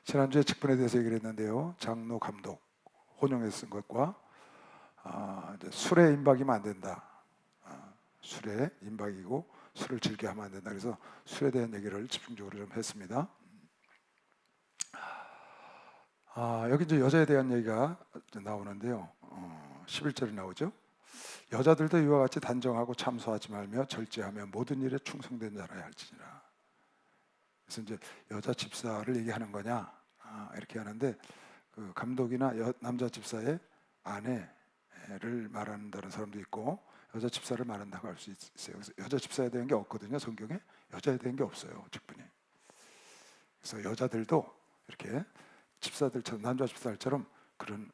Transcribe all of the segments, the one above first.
지난주에 직분에 대해서 얘기를 했는데요. 장로, 감독 혼용해서 쓴 것과 이제 술에 임박이면 안 된다. 술에 임박이고 술을 즐겨 하면 안 된다. 그래서 술에 대한 얘기를 집중적으로 좀 했습니다. 여기 이제 여자에 대한 얘기가 나오는데요. 11절이 나오죠. 여자들도 이와 같이 단정하고 참소하지 말며 절제하며 모든 일에 충성된 자라야 할지니라. 그래서 이제 여자 집사를 얘기하는 거냐 이렇게 하는데, 그 감독이나 남자 집사의 아내를 말한다는 사람도 있고 여자 집사를 말한다고 할 수 있어요. 그래서 여자 집사에 대한 게 없거든요. 성경에 여자에 대한 게 없어요. 직분이. 그래서 여자들도 이렇게 집사들처럼, 남자 집사들처럼 그런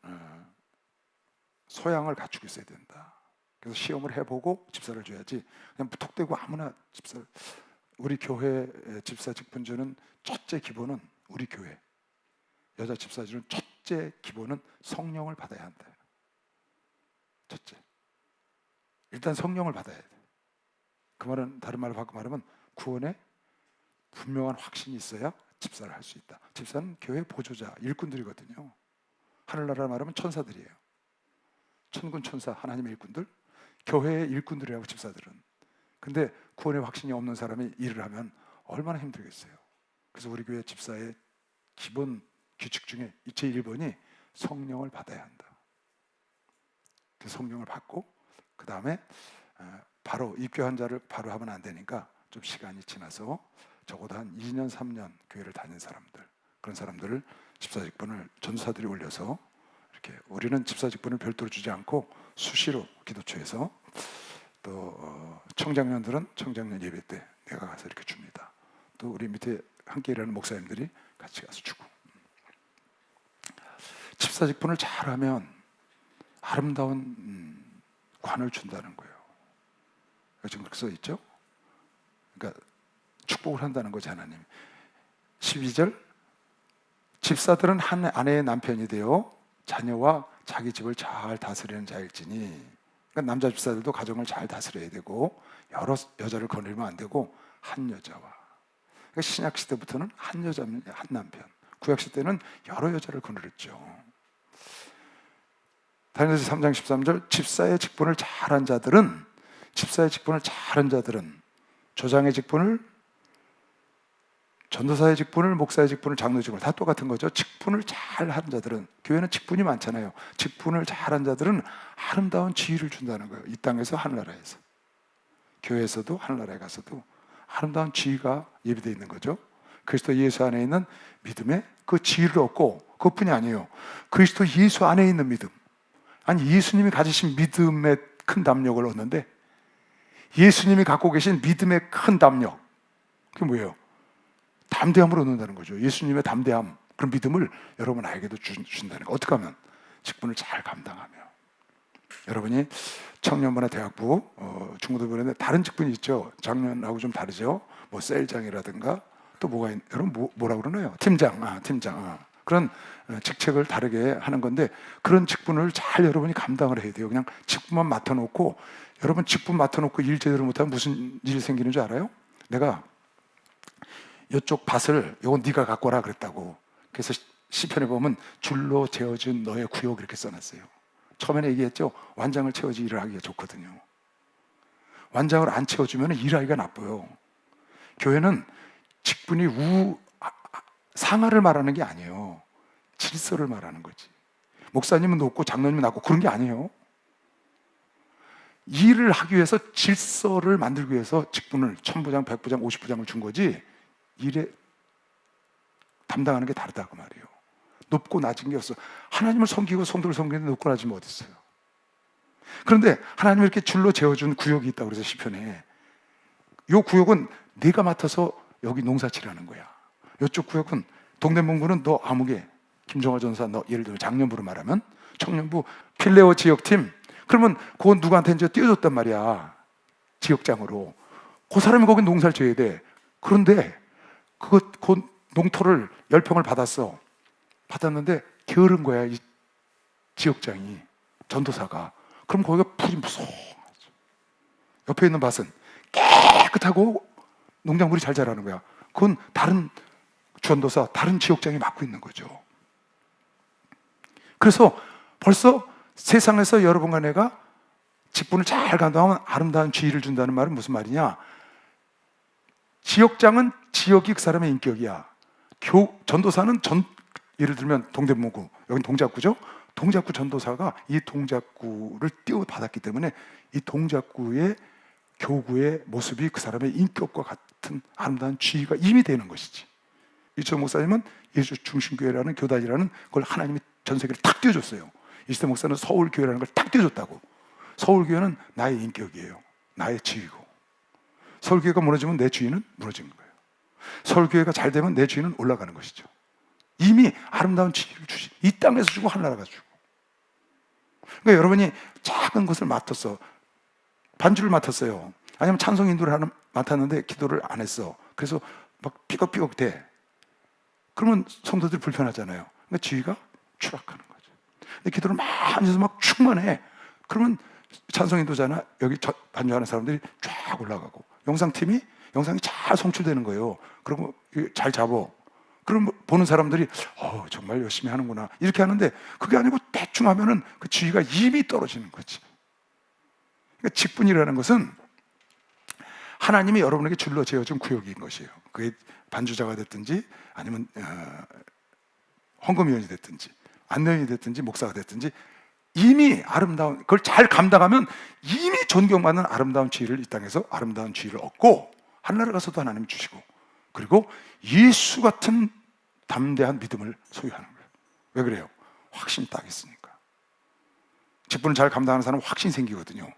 소양을 갖추고 있어야 된다. 그래서 시험을 해보고 집사를 줘야지 그냥 무턱대고 아무나 집사를. 우리 교회 집사 직분 주는 첫째 기본은, 우리 교회 여자 집사 주는 첫째 기본은 성령을 받아야 한다. 첫째, 일단 성령을 받아야 돼. 그 말은 다른 말로 바꿔 말하면 구원에 분명한 확신이 있어야 집사를 할 수 있다. 집사는 교회 보조자, 일꾼들이거든요. 하늘나라 말하면 천사들이에요. 천군 천사, 하나님의 일꾼들, 교회의 일꾼들이라고 집사들은. 근데 구원의 확신이 없는 사람이 일을 하면 얼마나 힘들겠어요. 그래서 우리 교회 집사의 기본 규칙 중에 제1번이 성령을 받아야 한다. 그 성령을 받고 그 다음에 바로 입교한 자를 바로 하면 안 되니까 좀 시간이 지나서 적어도 한 2년 3년 교회를 다닌 사람들, 그런 사람들을 집사 직분을 전도사들이 올려서 이렇게, 우리는 집사 직분을 별도로 주지 않고 수시로 기도처에서, 또 청장년들은 청장년 예배 때 내가 가서 이렇게 줍니다. 또 우리 밑에 함께 일하는 목사님들이 같이 가서 주고. 집사 직분을 잘하면 아름다운 관을 준다는 거예요. 지금 그렇게 써 있죠. 그러니까 축복을 한다는 거죠, 하나님. 12절, 집사들은 한 아내의 남편이 되어 자녀와 자기 집을 잘 다스리는 자일지니. 그러니까 남자 집사들도 가정을 잘 다스려야 되고 여러 여자를 거느리면 안 되고 한 여자와. 그러니까 신약 시대부터는 한 여자면 한 남편, 구약 시대는 여러 여자를 거느렸죠. 다니엘서 3장 13절, 집사의 직분을 잘한 자들은, 집사의 직분을 잘한 자들은 조장의 직분을, 전도사의 직분을, 목사의 직분을, 장로의 직분을 다 똑같은 거죠. 직분을 잘한 자들은, 교회는 직분이 많잖아요. 직분을 잘한 자들은 아름다운 지위를 준다는 거예요. 이 땅에서 하늘나라에서, 교회에서도 하늘나라에 가서도 아름다운 지위가 예비되어 있는 거죠. 그리스도 예수 안에 있는 믿음에 그 지위를 얻고, 그것뿐이 아니에요. 그리스도 예수 안에 있는 믿음, 아니 예수님이 가지신 믿음의 큰 담력을 얻는데, 예수님이 갖고 계신 믿음의 큰 담력, 그게 뭐예요? 담대함을 얻는다는 거죠. 예수님의 담대함, 그런 믿음을 여러분 아에게도 준다는 거. 어떻게 하면? 직분을 잘 감당하며. 여러분이 청년부나 대학부, 중고등부에 다른 직분이 있죠. 작년하고 좀 다르죠. 뭐 셀장이라든가 또 뭐가 여러분 뭐라 그러나요? 팀장. 그런 직책을 다르게 하는 건데, 그런 직분을 잘 여러분이 감당을 해야 돼요. 그냥 직분만 맡아놓고, 여러분 직분 맡아놓고 일 제대로 못하면 무슨 일이 생기는 줄 알아요? 내가 이쪽 밭을 요건 네가 갖고 와라 그랬다고. 그래서 시편에 보면 줄로 재어준 너의 구역 이렇게 써놨어요. 처음에 얘기했죠. 완장을 채워지 일을 하기가 좋거든요. 완장을 안 채워주면 일하기가 나빠요. 교회는 직분이 상하를 말하는 게 아니에요. 질서를 말하는 거지. 목사님은 높고 장로님은 낮고 그런 게 아니에요. 일을 하기 위해서, 질서를 만들기 위해서 직분을 1000부장, 100부장, 50부장을 준 거지, 일에 담당하는 게 다르다 그 말이에요. 높고 낮은 게 없어. 하나님을 섬기고 성도를 섬기는데 높고 낮으면 어디 있어요? 그런데 하나님이 이렇게 줄로 재어준 구역이 있다고 그래서 시편에, 이 구역은 네가 맡아서 여기 농사치라는 거야. 이쪽 구역은 동대문구는 너 아무개, 김정화 전사 너, 예를 들어 장년부로 말하면 청년부 필레오 지역팀, 그러면 그건 누구한테 이제 띄워줬단 말이야. 지역장으로. 그 사람이 거기 농사를 지어야 돼. 그런데 그 농토를 10평을 받았는데 게으른 거야, 이 지역장이, 전도사가. 그럼 거기가 풀이 무서워. 옆에 있는 밭은 깨끗하고 농작물이 잘 자라는 거야. 그건 다른 전도사 다른 지역장이 맡고 있는 거죠. 그래서 벌써 세상에서 여러분과 내가 직분을 잘 감당하면 아름다운 지위를 준다는 말은 무슨 말이냐? 지역장은 지역이 그 사람의 인격이야. 전도사는 예를 들면 동대문구, 여긴 동작구죠. 동작구 전도사가 이 동작구를 띄워받았기 때문에 이 동작구의 교구의 모습이 그 사람의 인격과 같은 아름다운 지위가 이미 되는 것이지. 이철 목사님은 예수 중심교회라는 교단이라는 걸 하나님이 전 세계를 탁 띄워줬어요. 이시대 목사는 서울교회라는 걸 딱 띄워줬다고. 서울교회는 나의 인격이에요. 나의 지위고. 서울교회가 무너지면 내 지위는 무너지는 거예요. 서울교회가 잘 되면 내 지위는 올라가는 것이죠. 이미 아름다운 지위를 주시. 이 땅에서 주고 하늘나라가 주고. 그러니까 여러분이 작은 것을 맡았어. 반주를 맡았어요. 아니면 찬송 인도를 하나 맡았는데 기도를 안 했어. 그래서 막 삐걱삐걱 돼. 그러면 성도들이 불편하잖아요. 그러니까 지위가 추락하는 거죠. 근데 기도를 많이 해서 막 충만해. 그러면 찬송 인도자나 여기 반주하는 사람들이 쫙 올라가고, 영상팀이 영상이 잘 송출되는 거예요. 그리고 잘 잡어. 그럼 보는 사람들이 정말 열심히 하는구나 이렇게 하는데, 그게 아니고 대충 하면은 그 지위가 이미 떨어지는 거지. 그러니까 직분이라는 것은 하나님이 여러분에게 줄로 재어준 구역인 것이에요. 그게 반주자가 됐든지 아니면 헌금위원이 됐든지 안내원이 됐든지 목사가 됐든지 이미 아름다운, 그걸 잘 감당하면 이미 존경받는 아름다운 지위를 이 땅에서 아름다운 지위를 얻고 하늘나라 가서도 하나님이 주시고, 그리고 예수 같은 담대한 믿음을 소유하는 거예요. 왜 그래요? 확신이 딱 있으니까. 직분을 잘 감당하는 사람은 확신이 생기거든요.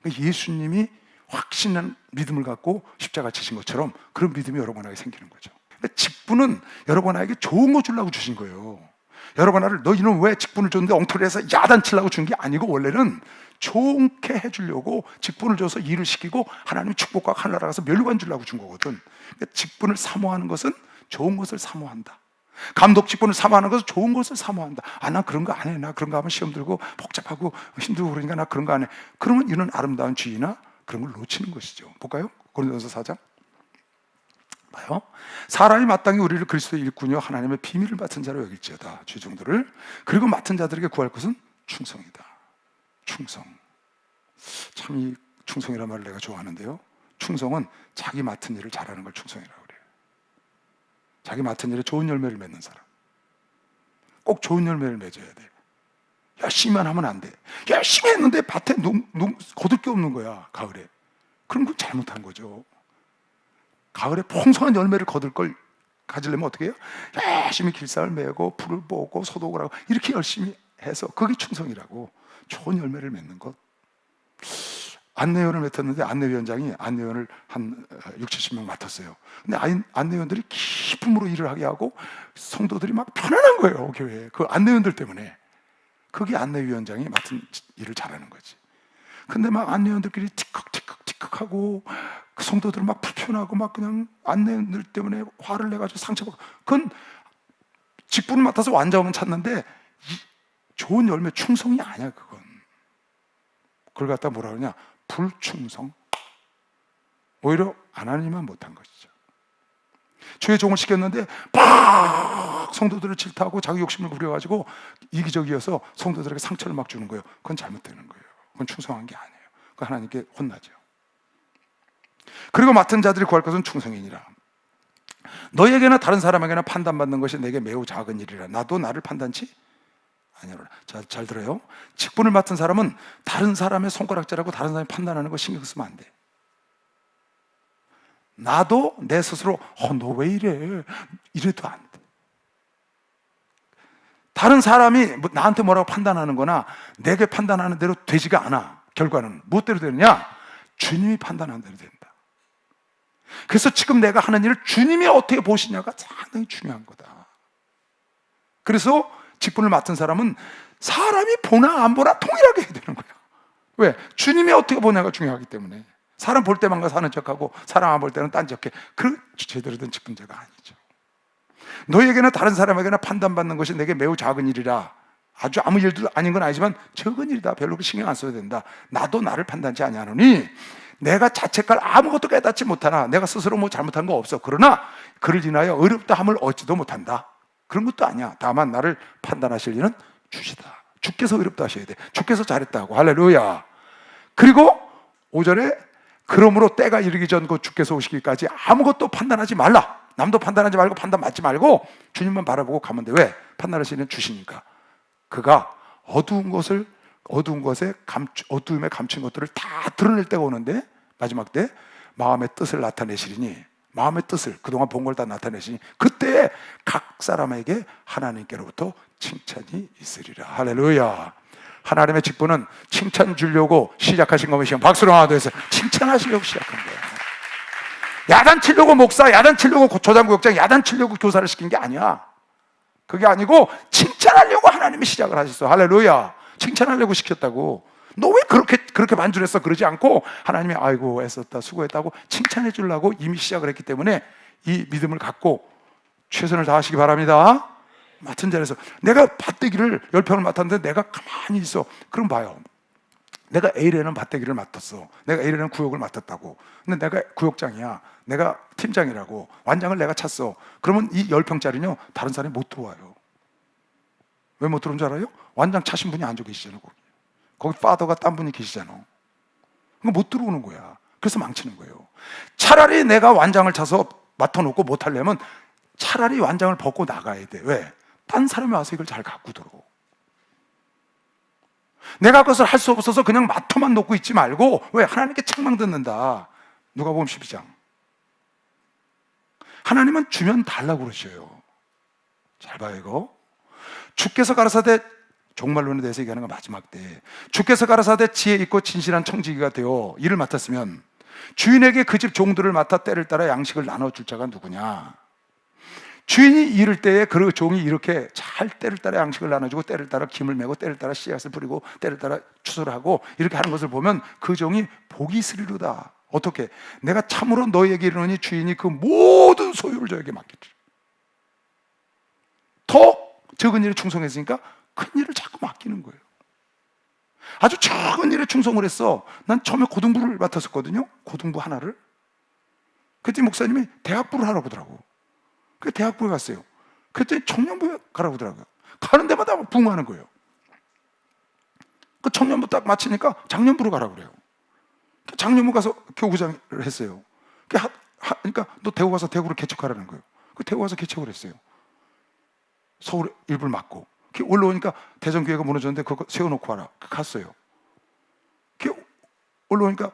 그러니까 예수님이 확신한 믿음을 갖고 십자가 지신 것처럼 그런 믿음이 여러분에게 생기는 거죠. 그러니까 직분은 여러분에게 좋은 거 주려고 주신 거예요. 여러분을 너희는 왜 직분을 줬는데 엉터리 해서 야단치려고 준 게 아니고, 원래는 좋게 해주려고 직분을 줘서 일을 시키고 하나님의 축복과 하늘나라 가서 멸관 주려고 준 거거든. 그러니까 직분을 사모하는 것은 좋은 것을 사모한다. 감독 직분을 사모하는 것은 좋은 것을 사모한다. 나 그런 거 안 해. 나 그런 거 하면 시험 들고 복잡하고 힘들고 그러니까 나 그런 거 안 해. 그러면 이런 아름다운 지위나 그런 걸 놓치는 것이죠. 볼까요? 고린도전서 4장 봐요. 사람이 마땅히 우리를 그리스도의 일꾼이요 하나님의 비밀을 맡은 자로 여길지어다. 주의 종들을. 그리고 맡은 자들에게 구할 것은 충성이다. 충성. 참 이 충성이라는 말을 내가 좋아하는데요. 충성은 자기 맡은 일을 잘하는 걸 충성이라고 그래요. 자기 맡은 일에 좋은 열매를 맺는 사람. 꼭 좋은 열매를 맺어야 돼. 열심히만 하면 안 돼. 열심히 했는데 밭에 거둘 게 없는 거야, 가을에. 그럼 그건 잘못한 거죠. 가을에 풍성한 열매를 가지려면 어떻게 해요? 열심히 길상을 메고 풀을 보고 소독을 하고 이렇게 열심히 해서, 그게 충성이라고. 좋은 열매를 맺는 것. 안내위원을 맡았는데 안내위원장이 안내위원을 한 60-70명 맡았어요. 근데 안내위원들이 기쁨으로 일을 하게 하고 성도들이 막 편안한 거예요, 교회에. 그 안내위원들 때문에. 그게 안내위원장이 맡은 일을 잘하는 거지. 근데 막 안내위원들끼리 티끌하고 그 성도들은 막 불편하고 막 그냥 안내위원들 때문에 화를 내가지고 상처받고, 그건 직분을 맡아서 완자오면 찾는데 좋은 열매, 충성이 아니야, 그건. 그걸 갖다 뭐라 그러냐? 불충성. 오히려 안 하니만 못한 것이죠. 주의 종을 시켰는데 팍 성도들을 질타하고 자기 욕심을 부려가지고 이기적이어서 성도들에게 상처를 막 주는 거예요. 그건 잘못되는 거예요. 그건 충성한 게 아니에요. 그건 하나님께 혼나죠. 그리고 맡은 자들이 구할 것은 충성이니라. 너에게나 다른 사람에게나 판단받는 것이 내게 매우 작은 일이라. 나도 나를 판단치 아니로라. 잘 들어요. 직분을 맡은 사람은 다른 사람의 손가락질하고 다른 사람이 판단하는 거 신경 쓰면 안 돼. 나도 내 스스로 너 왜 이래? 이래도 안 돼. 다른 사람이 나한테 뭐라고 판단하는 거나 내게 판단하는 대로 되지가 않아. 결과는 무엇대로 되느냐? 주님이 판단하는 대로 된다. 그래서 지금 내가 하는 일을 주님이 어떻게 보시냐가 상당히 중요한 거다. 그래서 직분을 맡은 사람은 사람이 보나 안 보나 동일하게 해야 되는 거야. 왜? 주님이 어떻게 보냐가 중요하기 때문에. 사람 볼 때만 사는 척하고 사람 안 볼 때는 딴척해. 그 제대로 된 직분자가 아니죠. 너에게나 다른 사람에게나 판단받는 것이 내게 매우 작은 일이라. 아주 아무 일도 아닌 건 아니지만 적은 일이다. 별로 신경 안 써야 된다. 나도 나를 판단치 아니하노니 내가 자책할 아무것도 깨닫지 못하나 내가 스스로 뭐 잘못한 거 없어. 그러나 그를 인하여 의롭다 함을 얻지도 못한다. 그런 것도 아니야. 다만 나를 판단하실 이는 주시다. 주께서 의롭다 하셔야 돼. 주께서 잘했다고. 할렐루야. 그리고 5절에 그러므로 때가 이르기 전 그 주께서 오시기까지 아무것도 판단하지 말라. 남도 판단하지 말고 판단 맞지 말고 주님만 바라보고 가면 돼. 왜? 판단하시는 주시니까. 그가 어두운 것에 어두움에 감춘 것들을 다 드러낼 때가 오는데 마지막 때 마음의 뜻을 나타내시리니, 마음의 뜻을 그동안 본 걸 다 나타내시니 그때 각 사람에게 하나님께로부터 칭찬이 있으리라. 할렐루야. 하나님의 직분은 칭찬 주려고 시작하신 거면 박수로 하나 더 해서 칭찬하시려고 시작한 거예요. 야단치려고 목사, 야단치려고 조장구역장, 야단치려고 교사를 시킨 게 아니야. 그게 아니고 칭찬하려고 하나님이 시작을 하셨어. 할렐루야. 칭찬하려고 시켰다고. 너 왜 그렇게 만족했어? 그러지 않고 하나님이 아이고 애썼다 수고했다고 칭찬해 주려고 이미 시작을 했기 때문에 이 믿음을 갖고 최선을 다하시기 바랍니다. 맡은 자리에서 내가 밭대기를 10평을 맡았는데 내가 가만히 있어. 그럼 봐요. 내가 A라는 밭대기를 맡았어. 내가 A라는 구역을 맡았다고. 근데 내가 구역장이야. 내가 팀장이라고. 완장을 내가 찼어. 그러면 이 10평짜리는요 다른 사람이 못 들어와요. 왜 못 들어온 줄 알아요? 완장 차신 분이 앉아 계시잖아요. 거기 파더가 딴 분이 계시잖아. 못 들어오는 거야. 그래서 망치는 거예요. 차라리 내가 완장을 차서 맡아놓고 못하려면 차라리 완장을 벗고 나가야 돼. 왜? 딴 사람이 와서 이걸 잘 가꾸도록. 내가 그것을 할 수 없어서 그냥 맡아만 놓고 있지 말고, 왜? 하나님께 책망 듣는다. 누가복음 12장. 하나님은 주면 달라고 그러셔요. 잘 봐요 이거. 주께서 가라사대, 종말론에 대해서 얘기하는 건 마지막 때, 주께서 가라사대 지혜 있고 진실한 청지기가 되어 일을 맡았으면 주인에게 그 집 종들을 맡아 때를 따라 양식을 나눠줄 자가 누구냐. 주인이 이를 때에 그 종이 이렇게 잘 때를 따라 양식을 나눠주고 때를 따라 김을 메고 때를 따라 씨앗을 뿌리고 때를 따라 추수를 하고 이렇게 하는 것을 보면 그 종이 복이 있으리로다. 어떻게? 내가 참으로 너희에게 이르노니 주인이 그 모든 소유를 저에게 맡겼지. 더 적은 일에 충성했으니까 큰 일을 자꾸 맡기는 거예요. 아주 작은 일에 충성을 했어. 난 처음에 고등부를 맡았었거든요. 고등부 하나를. 그때 목사님이 대학부를 하라고 하더라고. 그 대학부에 갔어요. 그때 청년부에 가라고 하더라고요. 가는 데마다 붕하는 거예요. 그 청년부 딱 마치니까 장년부로 가라고 그래요. 장년부 가서 교구장을 했어요. 그러니까 너 대구 가서 대구를 개척하라는 거예요. 그 대구 가서 개척을 했어요. 서울 일부를 맡고. 올라오니까 대전교회가 무너졌는데 그거 세워놓고 와라. 갔어요. 올라오니까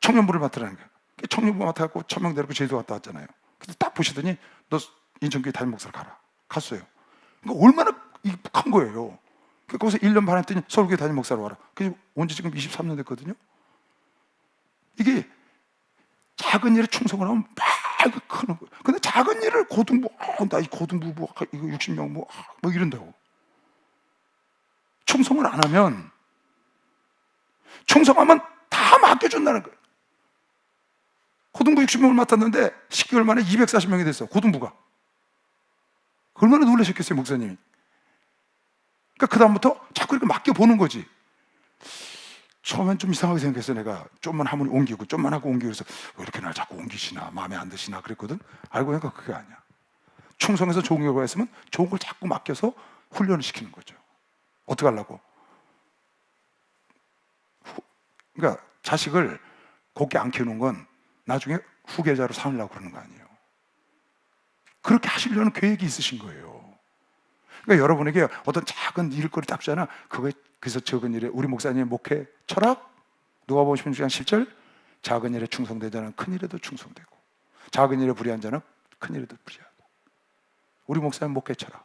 청년부를 맡으라는 거예요. 청년부 맡아갖고 천명 데리고 제주도 갔다 왔잖아요. 근데 딱 보시더니 너 인천교회 담임 목사로 가라. 갔어요. 그러니까 얼마나 큰 거예요. 거기서 1년 반 했더니 서울교회 담임 목사로 와라. 그래서 온지 지금 23년 됐거든요. 이게 작은 일에 충성을 하면 막 크는 거예요. 근데 작은 일을 고등부, 나 이 고등부 뭐 이거 60명 뭐 이런다고. 충성을 안 하면, 충성하면 다 맡겨준다는 거예요. 고등부 60명을 맡았는데 10개월 만에 240명이 됐어. 고등부가. 얼마나 놀라셨겠어요, 목사님이. 그러니까 그 다음부터 자꾸 이렇게 맡겨보는 거지. 처음엔 좀 이상하게 생각했어. 내가 좀만 하면 옮기고 좀만 하고 옮기고 해서 왜 이렇게 날 자꾸 옮기시나 마음에 안 드시나 그랬거든. 알고 보니까 그게 아니야. 충성해서 좋은 결과가 있으면 좋은 걸 자꾸 맡겨서 훈련을 시키는 거죠. 어떻게 하려고? 그러니까 자식을 곱게 안 키우는 건 나중에 후계자로 삼으려고 그러는 거 아니에요. 그렇게 하시려는 계획이 있으신 거예요. 그러니까 여러분에게 어떤 작은 일거리 딱 주잖아. 그래서 적은 일에 우리 목사님의 목회 철학, 누가복음 16장 10절, 작은 일에 충성된 자는 큰 일에도 충성되고 작은 일에 불의한 자는 큰 일에도 불의하다. 우리 목사님 목회 철학,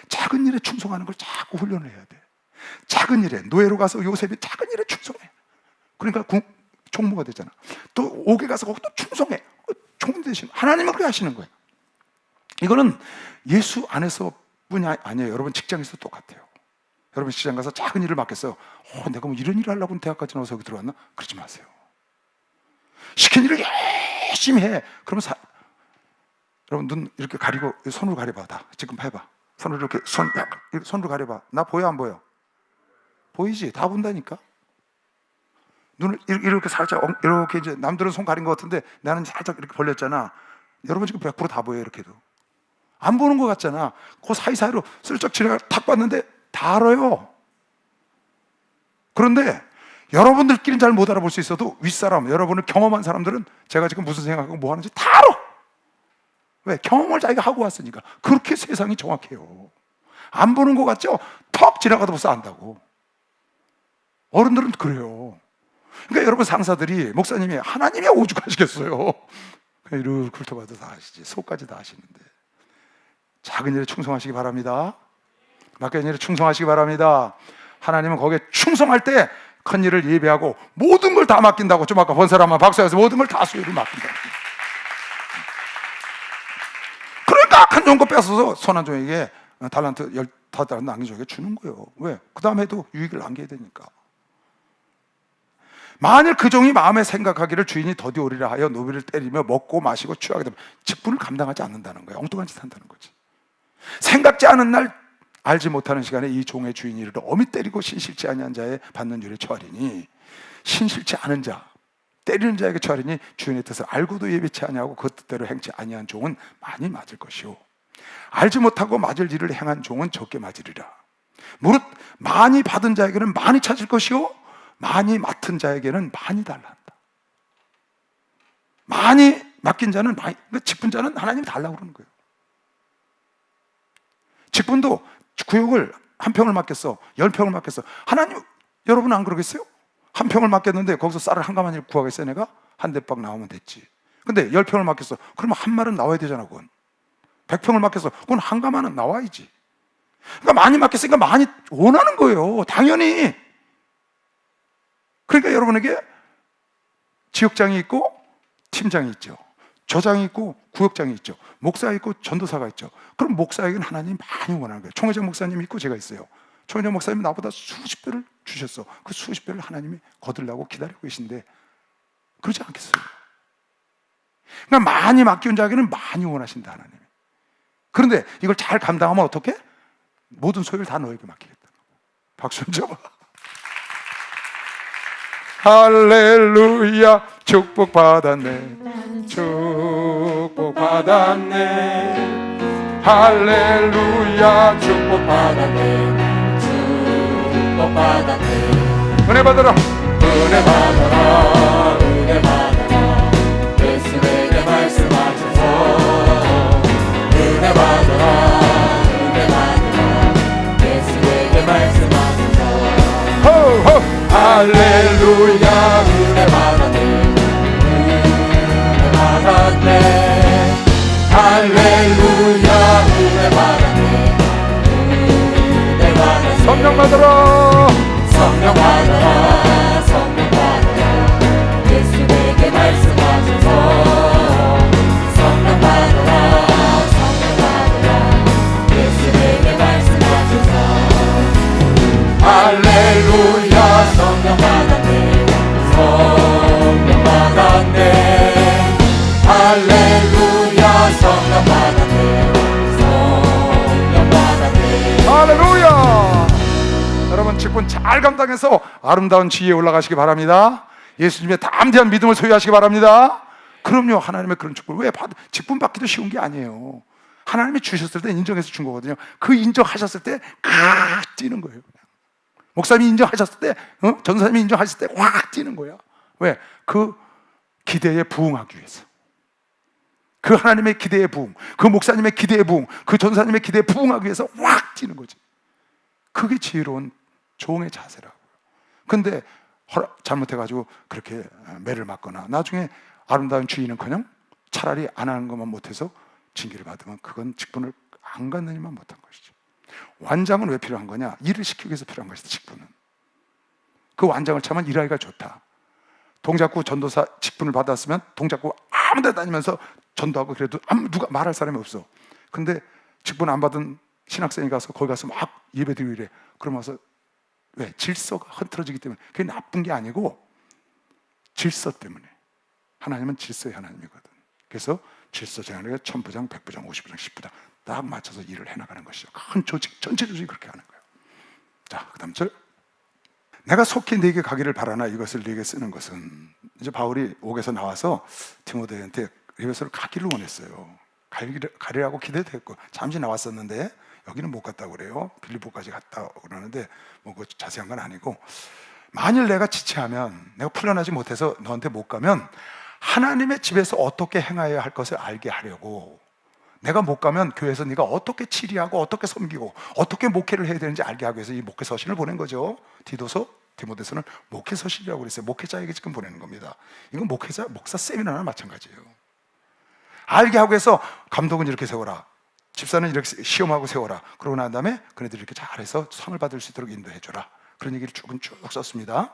작은 일에 충성하는 걸 자꾸 훈련을 해야 돼. 작은 일에, 노예로 가서 요셉이 작은 일에 충성해. 그러니까 총무가 되잖아. 또 옥에 가서 거기 또 충성해. 총 대신 하나님은 그렇게 하시는 거예요. 이거는 예수 안에서 뿐이 아니에요. 여러분 직장에서 똑같아요. 여러분 시장 가서 작은 일을 맡겠어요. 내가 뭐 이런 일을 하려고 대학까지 나와서 여기 들어왔나? 그러지 마세요. 시킨 일을 열심히 해. 그러면 여러분 눈 이렇게 가리고 손으로 가려봐. 다 지금 해봐. 손으로 이렇게 손으로 가려봐. 나 보여 안 보여? 보이지? 다 본다니까. 눈을 이렇게 살짝 이렇게 이제 남들은 손 가린 것 같은데 나는 살짝 이렇게 벌렸잖아. 여러분 지금 100% 다 보여요. 이렇게도 안 보는 것 같잖아. 그 사이사이로 슬쩍 지나가 탁 봤는데 다 알아요. 그런데 여러분들끼리는 잘 못 알아볼 수 있어도 윗사람, 여러분을 경험한 사람들은 제가 지금 무슨 생각하고 뭐 하는지 다 알아. 왜? 경험을 자기가 하고 왔으니까. 그렇게 세상이 정확해요. 안 보는 것 같죠? 턱 지나가도 벌써 안다고. 어른들은 그래요. 그러니까 여러분 상사들이 목사님이 하나님이 오죽하시겠어요. 이렇게 훑어봐도 다 아시지. 속까지 다 아시는데. 작은 일에 충성하시기 바랍니다. 맡겨진 일에 충성하시기 바랍니다. 하나님은 거기에 충성할 때 큰 일을 예배하고 모든 걸 다 맡긴다고. 좀 아까 본 사람만 박수해서 모든 걸 다 수요를 맡긴다. 그러니까 한 좋은 거 뺏어서 손 한 종에게 달란트 15달란트 남긴 종에게 주는 거예요. 왜? 그 다음에도 유익을 남겨야 되니까. 만일 그 종이 마음에 생각하기를 주인이 더디 오리라 하여 노비를 때리며 먹고 마시고 취하게 되면 직분을 감당하지 않는다는 거예요. 엉뚱한 짓 한다는 거지. 생각지 않은 날 알지 못하는 시간에 이 종의 주인이 이르러 어미 때리고 신실치 아니한 자에 받는 율에 처하리니, 신실치 않은 자, 때리는 자에게 처하리니 주인의 뜻을 알고도 예비치 아니하고 그 뜻대로 행치 아니한 종은 많이 맞을 것이요 알지 못하고 맞을 일을 행한 종은 적게 맞으리라. 무릇 많이 받은 자에게는 많이 찾을 것이요 많이 맡은 자에게는 많이 달라 한다. 많이 맡긴 자는 많이, 직분 자는 하나님이 달라고 그러는 거예요. 직분도 구역을 한 평을 맡겼어, 10평을 맡겼어. 하나님, 여러분 안 그러겠어요? 한 평을 맡겼는데 거기서 쌀을 한 가마니를 구하겠어요? 내가? 한 대박 나오면 됐지. 근데 10평을 맡겼어. 그러면 한 말은 나와야 되잖아. 그건 100평을 맡겼어. 그건 한 가마는 나와야지. 그러니까 많이 맡겼으니까 많이 원하는 거예요. 당연히. 그러니까 여러분에게 지역장이 있고 팀장이 있죠. 저장이 있고 구역장이 있죠. 목사가 있고 전도사가 있죠. 그럼 목사에게는 하나님이 많이 원하는 거예요. 총회장 목사님이 있고 제가 있어요. 총회장 목사님이 나보다 수십 배를 주셨어. 그 수십 배를 하나님이 거두려고 기다리고 계신데 그러지 않겠어요? 그러니까 많이 맡겨온 자에게는 많이 원하신다, 하나님이. 그런데 이걸 잘 감당하면 어떻게? 모든 소유를 다 너에게 맡기겠다. 박수 좀 쳐봐. 할렐루야, 축복 받았네, 축복 받았네. 할렐루야, 축복 받았네, 축복 받았네. 은혜 받아라, 은혜 받아라, 은혜 받아라. 예수에게 말씀하셔서 은혜 받아라, 은혜 받아라. 예수에게 말씀하셔서 호호. 할렐루야, 은혜 받았네, 은혜 받았네. 할렐루야, 은혜 받았네, 은혜 받았네. 성령 받아라, 성령 받아라, 성령 받아라. 예수에게 말씀하셔서 성령 받아라, 성령 받아라. 예수에게 말씀하셔서 할렐루야. 성령 받았네, 성령 받았네. 할렐루야, 성령 받았네, 성령 받았네. 할렐루야. 여러분 직분 잘 감당해서 아름다운 지위에 올라가시기 바랍니다. 예수님의 담대한 믿음을 소유하시기 바랍니다. 그럼요, 하나님의 그런 직분. 왜 직분 받기도 쉬운 게 아니에요. 하나님이 주셨을 때 인정해서 준 거거든요. 그 인정하셨을 때 뛰는 거예요. 목사님이 인정하셨을 때, 전사님이 인정하셨을 때 확 뛰는 거야. 왜? 그 기대에 부응하기 위해서. 그 하나님의 기대에 부응, 그 목사님의 기대에 부응, 그 전사님의 기대에 부응하기 위해서 확 뛰는 거지. 그게 지혜로운 종의 자세라고요. 근데 잘못해가지고 그렇게 매를 맞거나 나중에 아름다운 주인은커녕 차라리 안 하는 것만 못해서 징계를 받으면 그건 직분을 안 갖느니만 못한 것이죠. 완장은 왜 필요한 거냐? 일을 시키기 위해서 필요한 것이다. 직분은. 그 완장을 차면 일하기가 좋다. 동작구 전도사 직분을 받았으면 동작구 아무 데 다니면서 전도하고 그래도 누가 말할 사람이 없어. 근데 직분 안 받은 신학생이 가서 거기 가서 막 예배드리고 이래. 그러면서 왜? 질서가 흐트러지기 때문에. 그게 나쁜 게 아니고 질서 때문에. 하나님은 질서의 하나님이거든. 그래서 질서 정하는 게 1000부장, 100부장, 50부장, 10부장 딱 맞춰서 일을 해나가는 것이죠. 큰 조직, 전체 조직이 그렇게 하는 거예요. 자, 그 다음 절. 내가 속히 네게 가기를 바라나 이것을 네게 쓰는 것은, 이제 바울이 옥에서 나와서 디모데한테 에베소를 가기를 원했어요. 가리라고 기대도 했고, 잠시 나왔었는데 여기는 못 갔다고 그래요. 빌립보까지 갔다 그러는데 뭐 그 자세한 건 아니고, 만일 내가 지체하면, 내가 풀려나지 못해서 너한테 못 가면 하나님의 집에서 어떻게 행하여야 할 것을 알게 하려고, 내가 못 가면 교회에서 네가 어떻게 치리하고 어떻게 섬기고 어떻게 목회를 해야 되는지 알게 하기 위해서 이 목회 서신을 보낸 거죠. 디모데서는 목회 서신이라고 그랬어요. 목회자에게 지금 보내는 겁니다. 이건 목사 세미나나 마찬가지예요. 알게 하기 위해서 감독은 이렇게 세워라, 집사는 이렇게 시험하고 세워라, 그러고 난 다음에 그네들이 이렇게 잘해서 상을 받을 수 있도록 인도해 줘라, 그런 얘기를 쭉 썼습니다.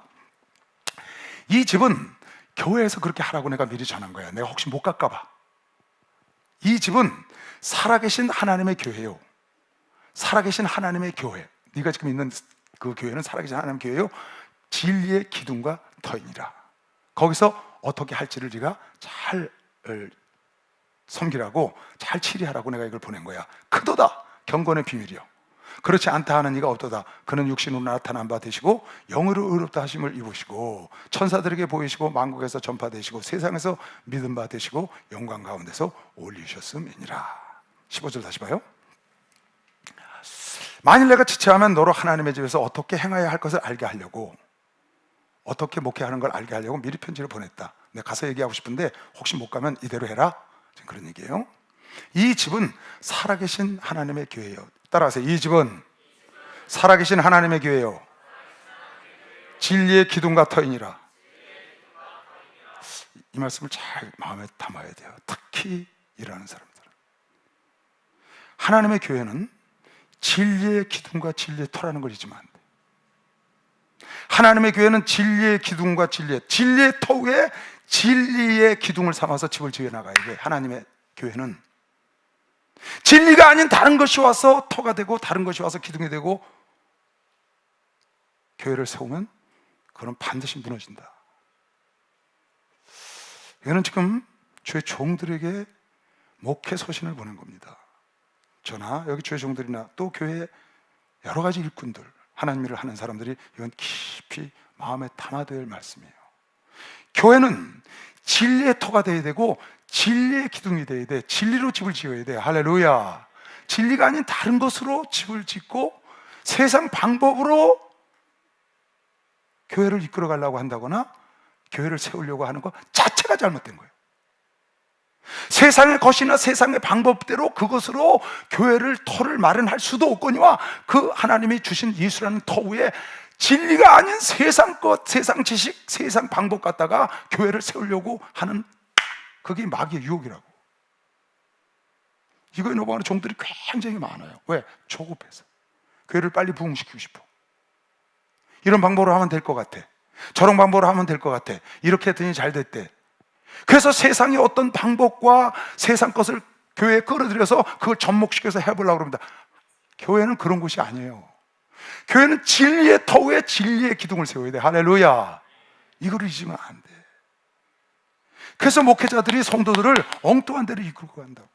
이 집은 교회에서 그렇게 하라고 내가 미리 전한 거야. 내가 혹시 못 갈까 봐. 이 집은 살아계신 하나님의 교회요. 살아계신 하나님의 교회. 네가 지금 있는 그 교회는 살아계신 하나님의 교회요. 진리의 기둥과 터이니라. 거기서 어떻게 할지를 네가 잘 섬기라고, 잘 치리하라고 내가 이걸 보낸 거야. 크도다 경건의 비밀이요. 그렇지 않다 하는 이가 없도다. 그는 육신으로 나타난 바 되시고 영으로 의롭다 하심을 입으시고 천사들에게 보이시고 만국에서 전파되시고 세상에서 믿음 바 되시고 영광 가운데서 올리셨음이니라. 15절 다시 봐요. 만일 내가 지체하면 너로 하나님의 집에서 어떻게 행해야 할 것을 알게 하려고, 어떻게 목회하는 걸 알게 하려고 미리 편지를 보냈다. 내가 가서 얘기하고 싶은데 혹시 못 가면 이대로 해라, 지금 그런 얘기예요. 이 집은 살아계신 하나님의 교회예요. 따라하세요. 이 집은 살아계신 하나님의 교회요, 진리의 기둥과 터이니라. 이 말씀을 잘 마음에 담아야 돼요. 특히 일하는 사람들은. 하나님의 교회는 진리의 기둥과 진리의 터라는 걸 잊으면 안 돼. 하나님의 교회는 진리의 기둥과 진리의 터 위에 진리의 기둥을 삼아서 집을 지어 나가야 돼. 하나님의 교회는 진리가 아닌 다른 것이 와서 터가 되고 다른 것이 와서 기둥이 되고 교회를 세우면 그건 반드시 무너진다. 이거는 지금 주의 종들에게 목회 서신을 보낸 겁니다. 저나 여기 주의 종들이나 또 교회 여러 가지 일꾼들, 하나님 일을 하는 사람들이 이건 깊이 마음에 담아둬야 할 말씀이에요. 교회는 진리의 터가 되어야 되고 진리의 기둥이 되어야 돼. 진리로 집을 지어야 돼. 할렐루야. 진리가 아닌 다른 것으로 집을 짓고 세상 방법으로 교회를 이끌어 가려고 한다거나 교회를 세우려고 하는 것 자체가 잘못된 거예요. 세상의 것이나 세상의 방법대로 그것으로 교회를 터를 마련할 수도 없거니와 그 하나님이 주신 예수라는 터 위에 진리가 아닌 세상 것, 세상 지식, 세상 방법 갖다가 교회를 세우려고 하는, 그게 마귀의 유혹이라고. 이거에 넘어가는 종들이 굉장히 많아요. 왜? 조급해서. 교회를 빨리 부흥시키고 싶어. 이런 방법으로 하면 될 것 같아. 저런 방법으로 하면 될 것 같아. 이렇게 했더니 잘 됐대. 그래서 세상의 어떤 방법과 세상 것을 교회에 끌어들여서 그걸 접목시켜서 해보려고 합니다. 교회는 그런 곳이 아니에요. 교회는 진리의 터 위에 진리의 기둥을 세워야 돼. 할렐루야. 이거를 잊으면 안 돼. 그래서 목회자들이 성도들을 엉뚱한 데로 이끌고 간다고.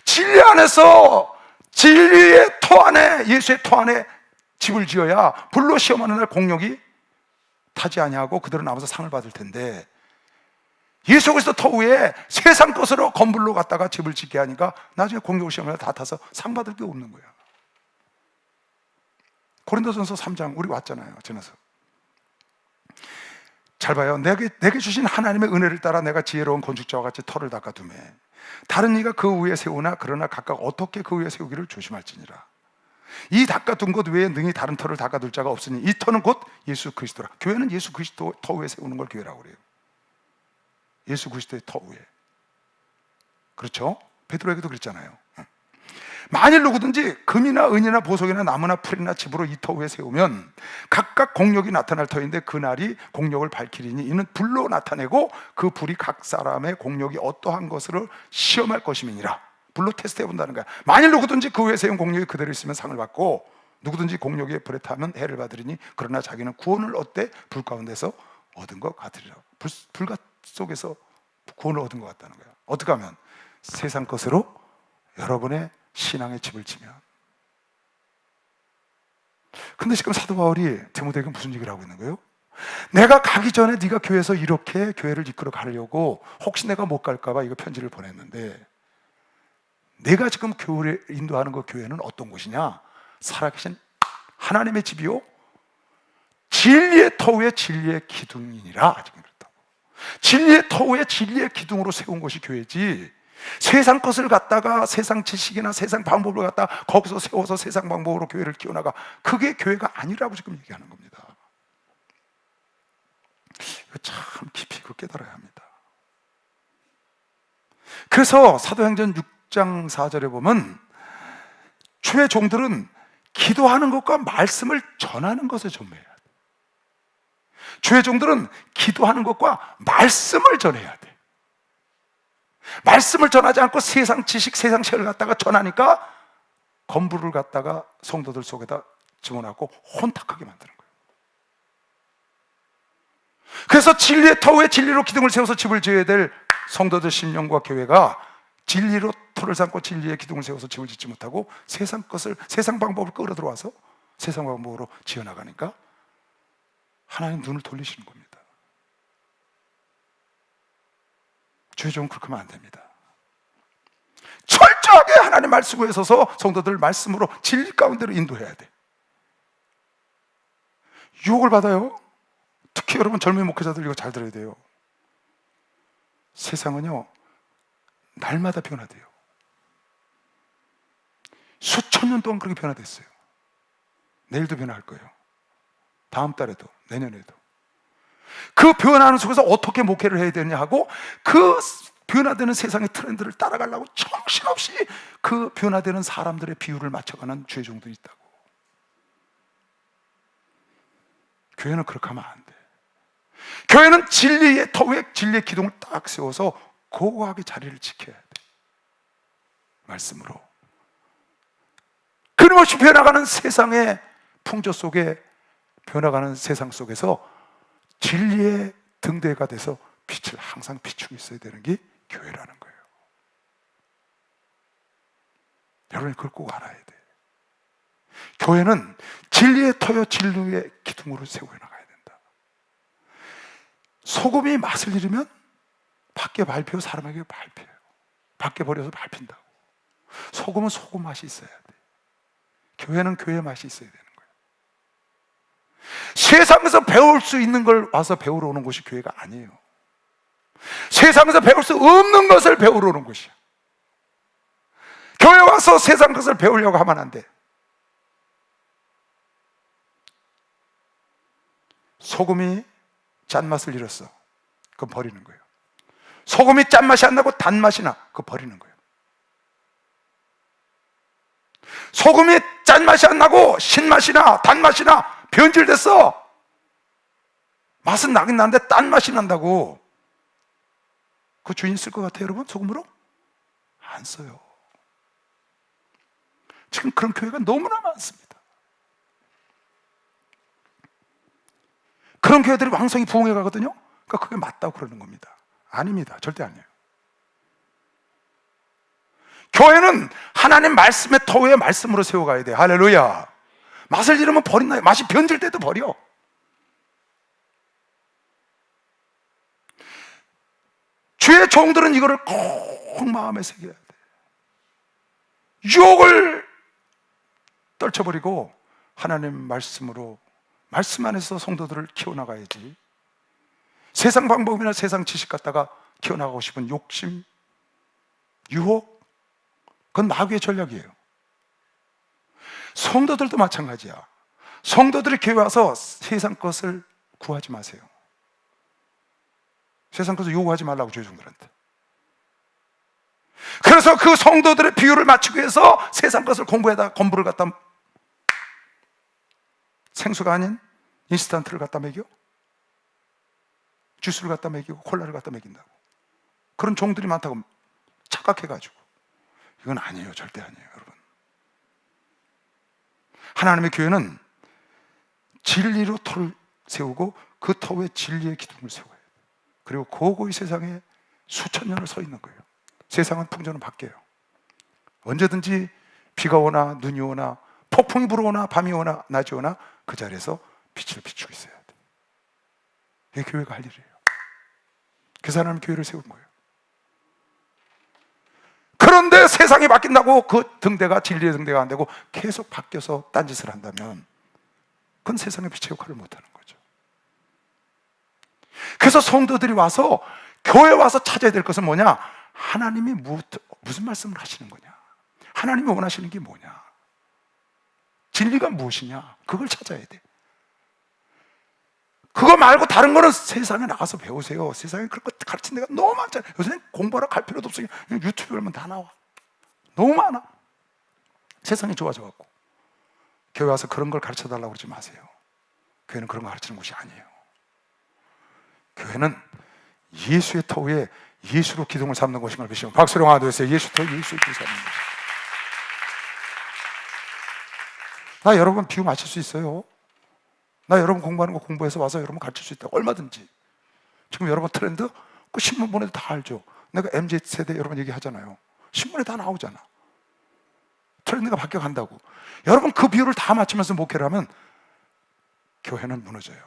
진리 안에서, 진리의 터 안에, 예수의 터 안에 집을 지어야 불로 시험하는 날 공력이 타지 아니하고 그대로 남아서 상을 받을 텐데, 예수 그리스도 터 위에 세상 것으로 건물로 갔다가 집을 짓게 하니까 나중에 공력을 시험하면 다 타서 상 받을 게 없는 거야. 고린도전서 3장 우리 왔잖아요. 지나서 잘 봐요. 내게 주신 하나님의 은혜를 따라 내가 지혜로운 건축자와 같이 터를 닦아두매 다른 이가 그 위에 세우나 그러나 각각 어떻게 그 위에 세우기를 조심할지니라. 이 닦아둔 것 외에 능히 다른 터를 닦아둘 자가 없으니 이 터는 곧 예수 그리스도라. 교회는 예수 그리스도 터 위에 세우는 걸 교회라고 그래요. 예수 그리스도의 터 위에. 그렇죠? 베드로에게도 그랬잖아요. 만일 누구든지 금이나 은이나 보석이나 나무나 풀이나 집으로 이 터 위에 세우면 각각 공력이 나타날 터인데 그날이 공력을 밝히리니 이는 불로 나타내고 그 불이 각 사람의 공력이 어떠한 것으로 시험할 것임이니라. 불로 테스트해 본다는 거야. 만일 누구든지 그 위에 세운 공력이 그대로 있으면 상을 받고 누구든지 공력에 불에 타면 해를 받으리니 그러나 자기는 구원을 얻되 불 가운데서 얻은 것 같으리라. 불 속에서 구원을 얻은 것 같다는 거야. 어떻게 하면? 세상 것으로 여러분의 신앙의 집을 치면. 근데 지금 사도 바울이 디모데에게 무슨 얘기를 하고 있는 거예요? 내가 가기 전에 네가 교회에서 이렇게 교회를 이끌어 가려고 혹시 내가 못 갈까 봐 이거 편지를 보냈는데, 내가 지금 교회를 인도하는 그 교회는 어떤 곳이냐? 살아계신 하나님의 집이요 진리의 터위에 진리의 기둥이니라. 지금 그렇다고. 진리의 터위에 진리의 기둥으로 세운 것이 교회지, 세상 것을 갖다가 세상 지식이나 세상 방법을 갖다가 거기서 세워서 세상 방법으로 교회를 키워나가, 그게 교회가 아니라고 지금 얘기하는 겁니다. 이거 참 깊이 이거 깨달아야 합니다. 그래서 사도행전 6장 4절에 보면 주의 종들은 기도하는 것과 말씀을 전하는 것에 전무해야 돼. 주의 종들은 기도하는 것과 말씀을 전해야 돼. 말씀을 전하지 않고 세상 지식, 세상 책을 갖다가 전하니까 건물을 갖다가 성도들 속에다 집어넣고 혼탁하게 만드는 거예요. 그래서 진리의 터위에 진리로 기둥을 세워서 집을 지어야 될 성도들 심령과 교회가 진리로 터를 삼고 진리의 기둥을 세워서 집을 짓지 못하고 세상 것을, 세상 방법을 끌어들어와서 세상 방법으로 지어나가니까 하나님 눈을 돌리시는 겁니다. 주의 종은 그렇게 하면 안 됩니다. 철저하게 하나님 말씀에 서서 성도들 말씀으로 진리 가운데로 인도해야 돼. 유혹을 받아요. 특히 여러분 젊은 목회자들 이거 잘 들어야 돼요. 세상은요 날마다 변화돼요. 수천 년 동안 그렇게 변화됐어요. 내일도 변화할 거예요. 다음 달에도, 내년에도. 그 변화하는 속에서 어떻게 목회를 해야 되느냐 하고, 그 변화되는 세상의 트렌드를 따라가려고 정신없이 그 변화되는 사람들의 비율을 맞춰가는 주의 종들이 있다고. 교회는 그렇게 하면 안 돼. 교회는 진리의 터위에 진리의 기둥을 딱 세워서 고고하게 자리를 지켜야 돼. 말씀으로. 끊임없이 변화가는 세상의 풍조 속에, 변화가는 세상 속에서 진리의 등대가 돼서 빛을 항상 비추고 있어야 되는 게 교회라는 거예요. 여러분이 그걸 꼭 알아야 돼. 교회는 진리의 터여 진리의 기둥으로 세워 나가야 된다. 소금이 맛을 잃으면 밖에 밟혀 사람에게 밟혀요. 밖에 버려서 밟힌다고. 소금은 소금 맛이 있어야 돼. 교회는 교회 맛이 있어야 되는 거예요. 세상에서 배울 수 있는 걸 와서 배우러 오는 곳이 교회가 아니에요. 세상에서 배울 수 없는 것을 배우러 오는 곳이야. 교회 와서 세상 것을 배우려고 하면 안 돼. 소금이 짠맛을 잃었어. 그건 버리는 거예요. 소금이 짠맛이 안 나고 단맛이 나. 그거 버리는 거예요. 소금이 짠맛이 안 나고 신맛이 나, 단맛이 나, 변질됐어. 맛은 나긴 나는데 딴맛이 난다고. 그 주인 쓸 것 같아요, 여러분? 소금으로? 안 써요. 지금 그런 교회가 너무나 많습니다. 그런 교회들이 왕성히 부흥해 가거든요. 그러니까 그게 맞다고 그러는 겁니다. 아닙니다. 절대 아니에요. 교회는 하나님 말씀의 터위에 말씀으로 세워가야 돼요. 할렐루야. 맛을 잃으면 버린다. 맛이 변질 때도 버려. 주의 종들은 이거를 꼭 마음에 새겨야 돼. 유혹을 떨쳐버리고 하나님 말씀으로, 말씀 안에서 성도들을 키워나가야지. 세상 방법이나 세상 지식 갖다가 키워나가고 싶은 욕심, 유혹, 그건 마귀의 전략이에요. 성도들도 마찬가지야. 성도들이 교회 와서 세상 것을 구하지 마세요. 세상 것을 요구하지 말라고 주의 종들한테. 그래서 그 성도들의 비율을 맞추기 위해서 세상 것을 공부해다 건물을 갖다, 생수가 아닌 인스턴트를 갖다 먹여, 주스를 갖다 먹이고 콜라를 갖다 먹인다고. 그런 종들이 많다고 착각해가지고. 이건 아니에요. 절대 아니에요, 여러분. 하나님의 교회는 진리로 터를 세우고 그 터 위에 진리의 기둥을 세워야 돼요. 그리고 고고히 세상에 수천 년을 서 있는 거예요. 세상은 풍조는 바뀌어요. 언제든지 비가 오나 눈이 오나 폭풍이 불어오나 밤이 오나 낮이 오나 그 자리에서 빛을 비추고 있어야 돼. 이게 교회가 할 일이에요. 그래서 하나님 교회를 세운 거예요. 그런데 세상이 바뀐다고 그 등대가 진리의 등대가 안 되고 계속 바뀌어서 딴짓을 한다면 그건 세상의 빛의 역할을 못하는 거죠. 그래서 성도들이 와서 교회 와서 찾아야 될 것은 뭐냐? 하나님이 무슨 말씀을 하시는 거냐? 하나님이 원하시는 게 뭐냐? 진리가 무엇이냐? 그걸 찾아야 돼. 그거 말고 다른 거는 세상에 나가서 배우세요. 세상에 그런 거 가르친 데가 너무 많잖아요. 요새는 공부하러 갈 필요도 없어요. 그냥 유튜브 열면 다 나와. 너무 많아. 세상이 좋아져갖고 교회 와서 그런 걸 가르쳐 달라고 그러지 마세요. 교회는 그런 거 가르치는 곳이 아니에요. 교회는 예수의 터 위에 예수로 기둥을 삼는 것인 걸 믿으시면 박수로 하나 둘 셋. 예수 터 예수의 기둥을 삼는 것이. 나 여러분 비유 맞출 수 있어요. 나 여러분 공부하는 거 공부해서 와서 여러분 가르칠 수 있다고. 얼마든지. 지금 여러분 트렌드 그 신문 보내도 다 알죠. 내가 MZ세대 여러분 얘기하잖아요. 신문에 다 나오잖아. 트렌드가 바뀌어간다고. 여러분 그 비유를 다 맞추면서 목회를 하면 교회는 무너져요.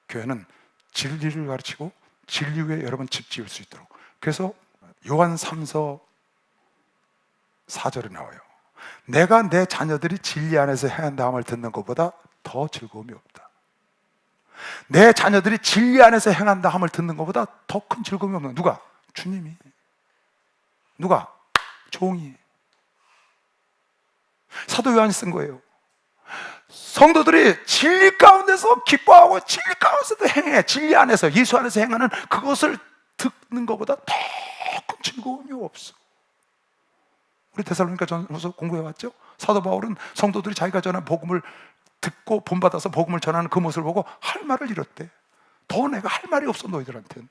교회는 진리를 가르치고 진리 위에 여러분 집 지을 수 있도록. 그래서 요한 3서 4절에 나와요. 내가 내 자녀들이 진리 안에서 행한다함을 듣는 것보다 더 즐거움이 없다. 내 자녀들이 진리 안에서 행한다함을 듣는 것보다 더 큰 즐거움이 없는. 누가? 주님이. 누가? 종이. 사도 요한이 쓴 거예요. 성도들이 진리 가운데서 기뻐하고 진리 가운데서도 행해. 진리 안에서 예수 안에서 행하는 그것을 듣는 것보다 더 큰 즐거움이 없어. 우리 데살로니가 전서 공부해왔죠? 사도 바울은 성도들이 자기가 전한 복음을 듣고 본받아서 복음을 전하는 그 모습을 보고 할 말을 잃었대. 더 내가 할 말이 없어 너희들한테는.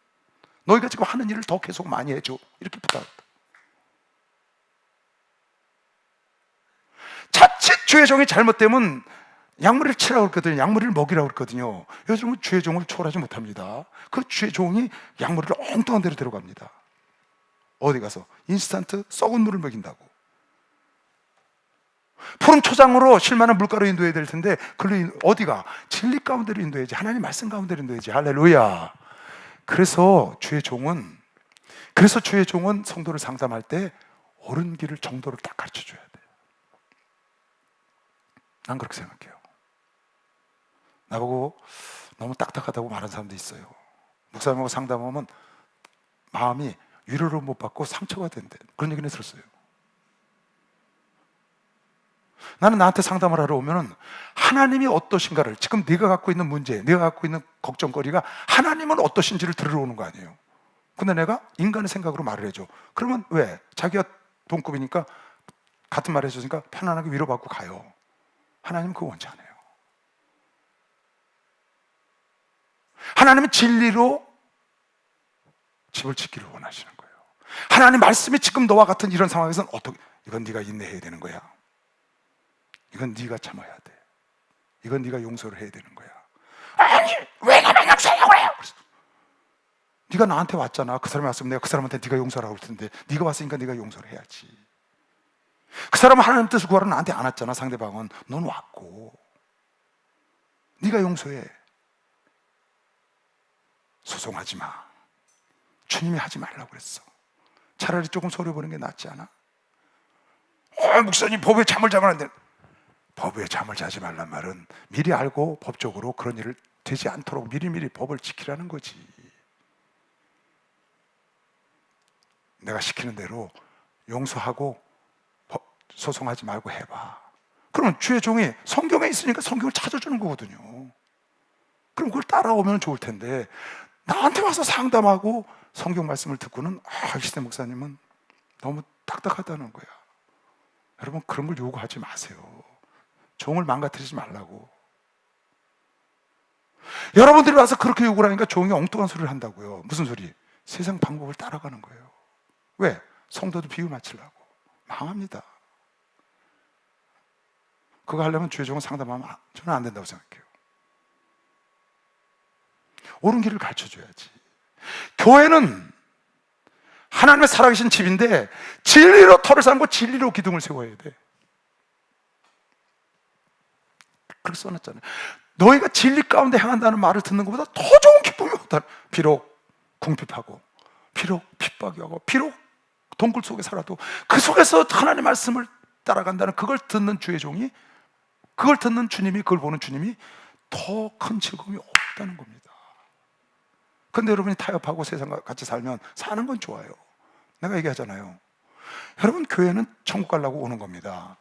너희가 지금 하는 일을 더 계속 많이 해줘. 이렇게 부탁했다. 자칫 주의 종이 잘못되면 양무리를 치라고 그랬거든요. 양무리를 먹이라고 그랬거든요. 요즘은 주의 종을 초월하지 못합니다. 그 주의 종이 양무리를 엉뚱한 데로 데려갑니다. 어디 가서 인스턴트 썩은 물을 먹인다고. 푸른 초장으로 실만한 물가로 인도해야 될 텐데 그걸로 어디가? 진리 가운데로 인도해야지. 하나님 말씀 가운데로 인도해야지. 할렐루야. 그래서 주의 종은 성도를 상담할 때 옳은 길을 정도를 딱 가르쳐줘야 돼. 난 그렇게 생각해요. 나보고 너무 딱딱하다고 말하는 사람도 있어요. 목사님하고 상담하면 마음이 위로를 못 받고 상처가 된대. 그런 얘기는 들었어요. 나는 나한테 상담을 하러 오면은 하나님이 어떠신가를, 지금 네가 갖고 있는 문제, 네가 갖고 있는 걱정거리가 하나님은 어떠신지를 들으러 오는 거 아니에요. 근데 내가 인간의 생각으로 말을 해줘. 그러면 왜? 자기가 동급이니까 같은 말 해줬으니까 편안하게 위로받고 가요. 하나님은 그거 원치 않아요. 하나님은 진리로 집을 짓기를 원하시는 거예요. 하나님 말씀이 지금 너와 같은 이런 상황에서는 어떻게, 이건 네가 인내해야 되는 거야. 이건 네가 참아야 돼. 이건 네가 용서를 해야 되는 거야. 아니, 왜 나만 용서하려고 해요? 네가 나한테 왔잖아. 그 사람이 왔으면 내가 그 사람한테 네가 용서하라고 그럴 텐데 네가 왔으니까 네가 용서를 해야지. 그 사람은 하나님 뜻을 구하러 나한테 안 왔잖아. 상대방은. 넌 왔고 네가 용서해. 소송하지 마. 주님이 하지 말라고 그랬어. 차라리 조금 소리 보는 게 낫지 않아? 목사님 법에 잠을 자면 안 돼. 법에 잠을 자지 말란 말은 미리 알고 법적으로 그런 일을 되지 않도록 미리미리 법을 지키라는 거지. 내가 시키는 대로 용서하고 소송하지 말고 해봐. 그러면 주의 종이 성경에 있으니까 성경을 찾아주는 거거든요. 그럼 그걸 따라오면 좋을 텐데 나한테 와서 상담하고 성경 말씀을 듣고는 시대 목사님은 너무 딱딱하다는 거야. 여러분 그런 걸 요구하지 마세요. 종을 망가뜨리지 말라고. 여러분들이 와서 그렇게 요구를 하니까 종이 엉뚱한 소리를 한다고요. 무슨 소리? 세상 방법을 따라가는 거예요. 왜? 성도들 비유 맞추려고. 망합니다. 그거 하려면 주의 종은 상담하면 저는 안 된다고 생각해요. 옳은 길을 가르쳐줘야지. 교회는 하나님의 살아계신 집인데 진리로 터를 삼고 진리로 기둥을 세워야 돼. 그렇게 써놨잖아요. 너희가 진리 가운데 행한다는 말을 듣는 것보다 더 좋은 기쁨이 없다. 비록 궁핍하고, 비록 핍박이 하고, 비록 동굴 속에 살아도 그 속에서 하나님의 말씀을 따라간다는, 그걸 듣는 주의 종이, 그걸 듣는 주님이, 그걸 보는 주님이 더 큰 즐거움이 없다는 겁니다. 근데 여러분이 타협하고 세상과 같이 살면 사는 건 좋아요. 내가 얘기하잖아요. 여러분, 교회는 천국 가려고 오는 겁니다.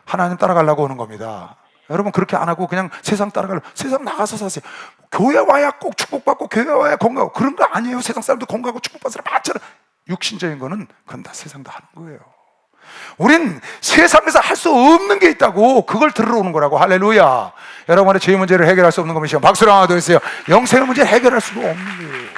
하나님 따라가려고 오는 겁니다. 여러분, 그렇게 안 하고 그냥 세상 따라가려고, 세상 나가서 사세요. 교회 와야 꼭 축복받고, 교회 와야 건강하고, 그런 거 아니에요. 세상 사람도 건강하고 축복받는 사람 많잖아요. 육신적인 거는 그건 다 세상도 하는 거예요. 우린 세상에서 할 수 없는 게 있다고, 그걸 들으러 오는 거라고. 할렐루야. 여러분의 죄의 문제를 해결할 수 없는 것이요, 박수를 하나 더 했어요. 영생의 문제를 해결할 수도 없는 거예요.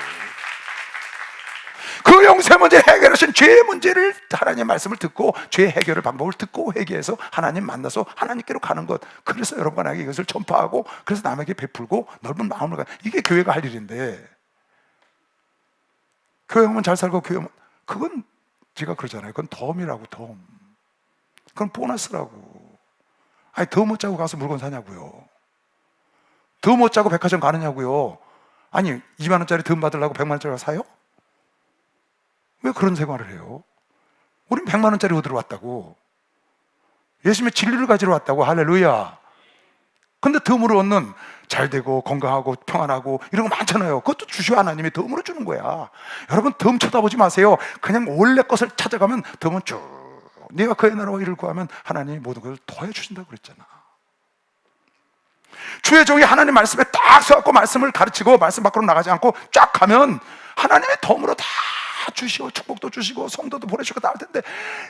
그 영생 문제를 해결하신 죄의 문제를, 하나님의 말씀을 듣고 죄의 해결의 방법을 듣고 회개해서 하나님 만나서 하나님께로 가는 것. 그래서 여러분과 나에게 이것을 전파하고, 그래서 남에게 베풀고 넓은 마음을 가는, 이게 교회가 할 일인데, 교회 오면 잘 살고, 교회 오면, 그건 제가 그러잖아요. 그건 덤이라고. 덤. 그건 보너스라고. 아니, 더 못 자고 가서 물건 사냐고요. 더 못 자고 백화점 가느냐고요. 아니, 2만 원짜리 덤 받으려고 100만 원짜리 사요? 왜 그런 생활을 해요? 우린 100만 원짜리 얻으러 왔다고. 예수님의 진리를 가지러 왔다고. 할렐루야. 근데 덤으로 얻는, 잘 되고 건강하고 평안하고 이런 거 많잖아요. 그것도 주시오. 하나님이 덤으로 주는 거야. 여러분, 덤 쳐다보지 마세요. 그냥 원래 것을 찾아가면 덤은 쭉, 네가 그의 나라와 이를 구하면 하나님이 모든 것을 더해 주신다고 그랬잖아. 주의 종이 하나님 말씀에 딱 서갖고 말씀을 가르치고 말씀 밖으로 나가지 않고 쫙 가면 하나님의 덤으로 다 주시고 축복도 주시고 성도도 보내시고 다 할 텐데,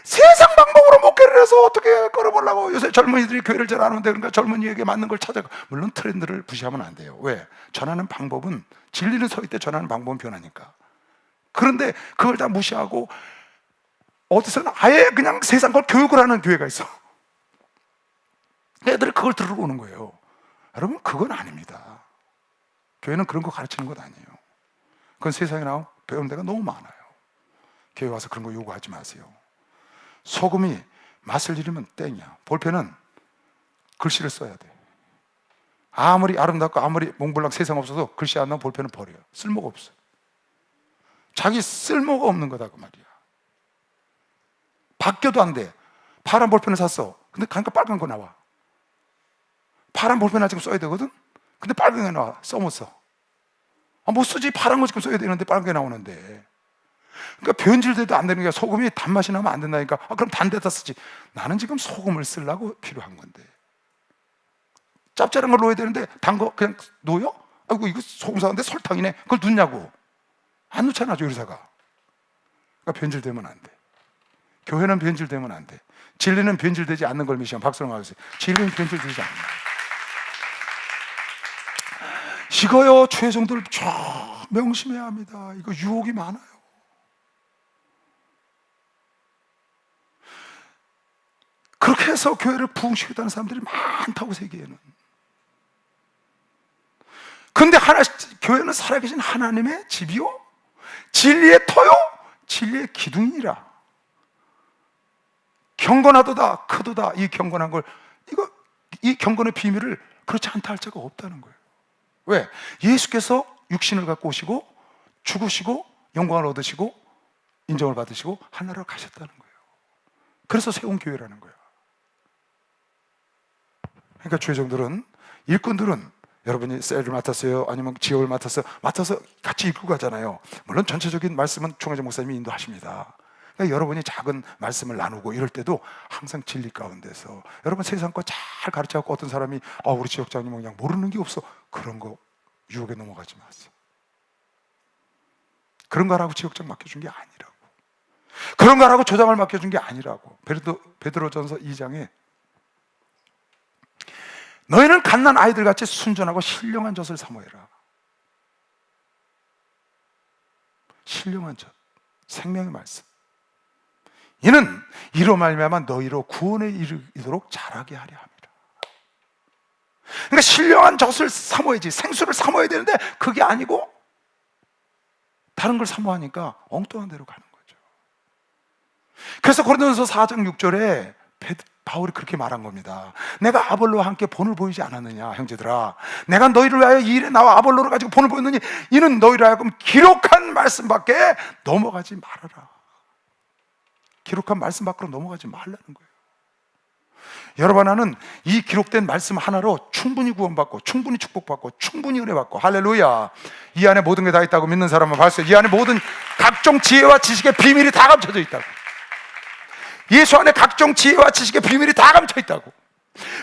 세상 방법으로 목회를 해서 어떻게 끌어보려고. 요새 젊은이들이 교회를 잘 안 오는데, 그러니까 젊은이에게 맞는 걸 찾아가. 물론 트렌드를 무시하면 안 돼요. 왜? 전하는 방법은, 진리는 서기 때 전하는 방법은 변하니까. 그런데 그걸 다 무시하고 어디서는 아예 그냥 세상 걸 교육을 하는 교회가 있어. 애들이 그걸 들으러 오는 거예요. 여러분, 그건 아닙니다. 교회는 그런 거 가르치는 것 아니에요. 그건 세상에 나온 배우는 데가 너무 많아요. 교회 와서 그런 거 요구하지 마세요. 소금이 맛을 잃으면 땡이야. 볼펜은 글씨를 써야 돼. 아무리 아름답고 아무리 몽블랑 세상 없어도 글씨 안 나오면 볼펜은 버려요. 쓸모가 없어. 자기 쓸모가 없는 거다 그 말이야. 바뀌어도 안 돼. 파란 볼펜을 샀어. 근데 가니까 빨간 거 나와. 파란 볼펜을 지금 써야 되거든? 근데 빨간 게 나와. 못 써. 못 쓰지. 파란 거 지금 써야 되는데 빨간 게 나오는데. 그러니까 변질돼도 안 되는 게, 소금이 단맛이 나면 안 된다니까. 그럼 단 데다 쓰지. 나는 지금 소금을 쓰려고 필요한 건데. 짭짤한 걸 넣어야 되는데 단 거 그냥 넣어요? 아이고, 이거 소금 사는데 설탕이네. 그걸 넣냐고. 안 넣잖아, 요리사가. 그러니까 변질되면 안 돼. 교회는 변질되면 안 돼. 진리는 변질되지 않는 걸 미시면 박수를 맞으세요. 진리는 변질되지 않는 거예요. 이거요, 최종들 명심해야 합니다. 이거 유혹이 많아요. 그렇게 해서 교회를 부흥시키다는 사람들이 많다고, 세계에는. 근데 교회는 살아계신 하나님의 집이요, 진리의 터요, 진리의 기둥이라. 경건하도다, 크도다. 이 경건한 걸, 이 경건의 비밀을 그렇지 않다 할 자가 없다는 거예요. 왜? 예수께서 육신을 갖고 오시고 죽으시고 영광을 얻으시고 인정을 받으시고 하나로 가셨다는 거예요. 그래서 세운 교회라는 거예요. 그러니까 죄종들은, 일꾼들은, 여러분이 셀을 맡았어요, 아니면 지역을 맡아서 같이 이끌고 가잖아요. 물론 전체적인 말씀은 총회장 목사님이 인도하십니다. 그러니까 여러분이 작은 말씀을 나누고 이럴 때도 항상 진리 가운데서, 여러분 세상 거 잘 가르쳐갖고 어떤 사람이 우리 지역장님은 그냥 모르는 게 없어, 그런 거 유혹에 넘어가지 마세요. 그런 거라고 지역장 맡겨준 게 아니라고. 그런 거라고 조장을 맡겨준 게 아니라고. 베드로전서 2장에 너희는 갓난 아이들같이 순전하고 신령한 젖을 사모해라. 신령한 젖, 생명의 말씀. 이는 이로 말미암아 너희로 구원에 이르도록 자라게 하려 함이라. 그러니까 신령한 젖을 사모해야지, 생수를 사모해야 되는데 그게 아니고 다른 걸 사모하니까 엉뚱한 데로 가는 거죠. 그래서 고린도전서 4장 6절에 바울이 그렇게 말한 겁니다. 내가 아볼로와 함께 본을 보이지 않았느냐 형제들아, 내가 너희를 위하여 이 일에 나와 아볼로를 가지고 본을 보였느니 이는 너희를 하여금 기록한 말씀밖에 넘어가지 말아라. 기록한 말씀 밖으로 넘어가지 말라는 거예요. 여러분, 나는 이 기록된 말씀 하나로 충분히 구원받고 충분히 축복받고 충분히 은혜받고, 할렐루야. 이 안에 모든 게 다 있다고 믿는 사람은 봤어요. 이 안에 모든 각종 지혜와 지식의 비밀이 다 감춰져 있다고. 예수 안에 각종 지혜와 지식의 비밀이 다 감춰 있다고.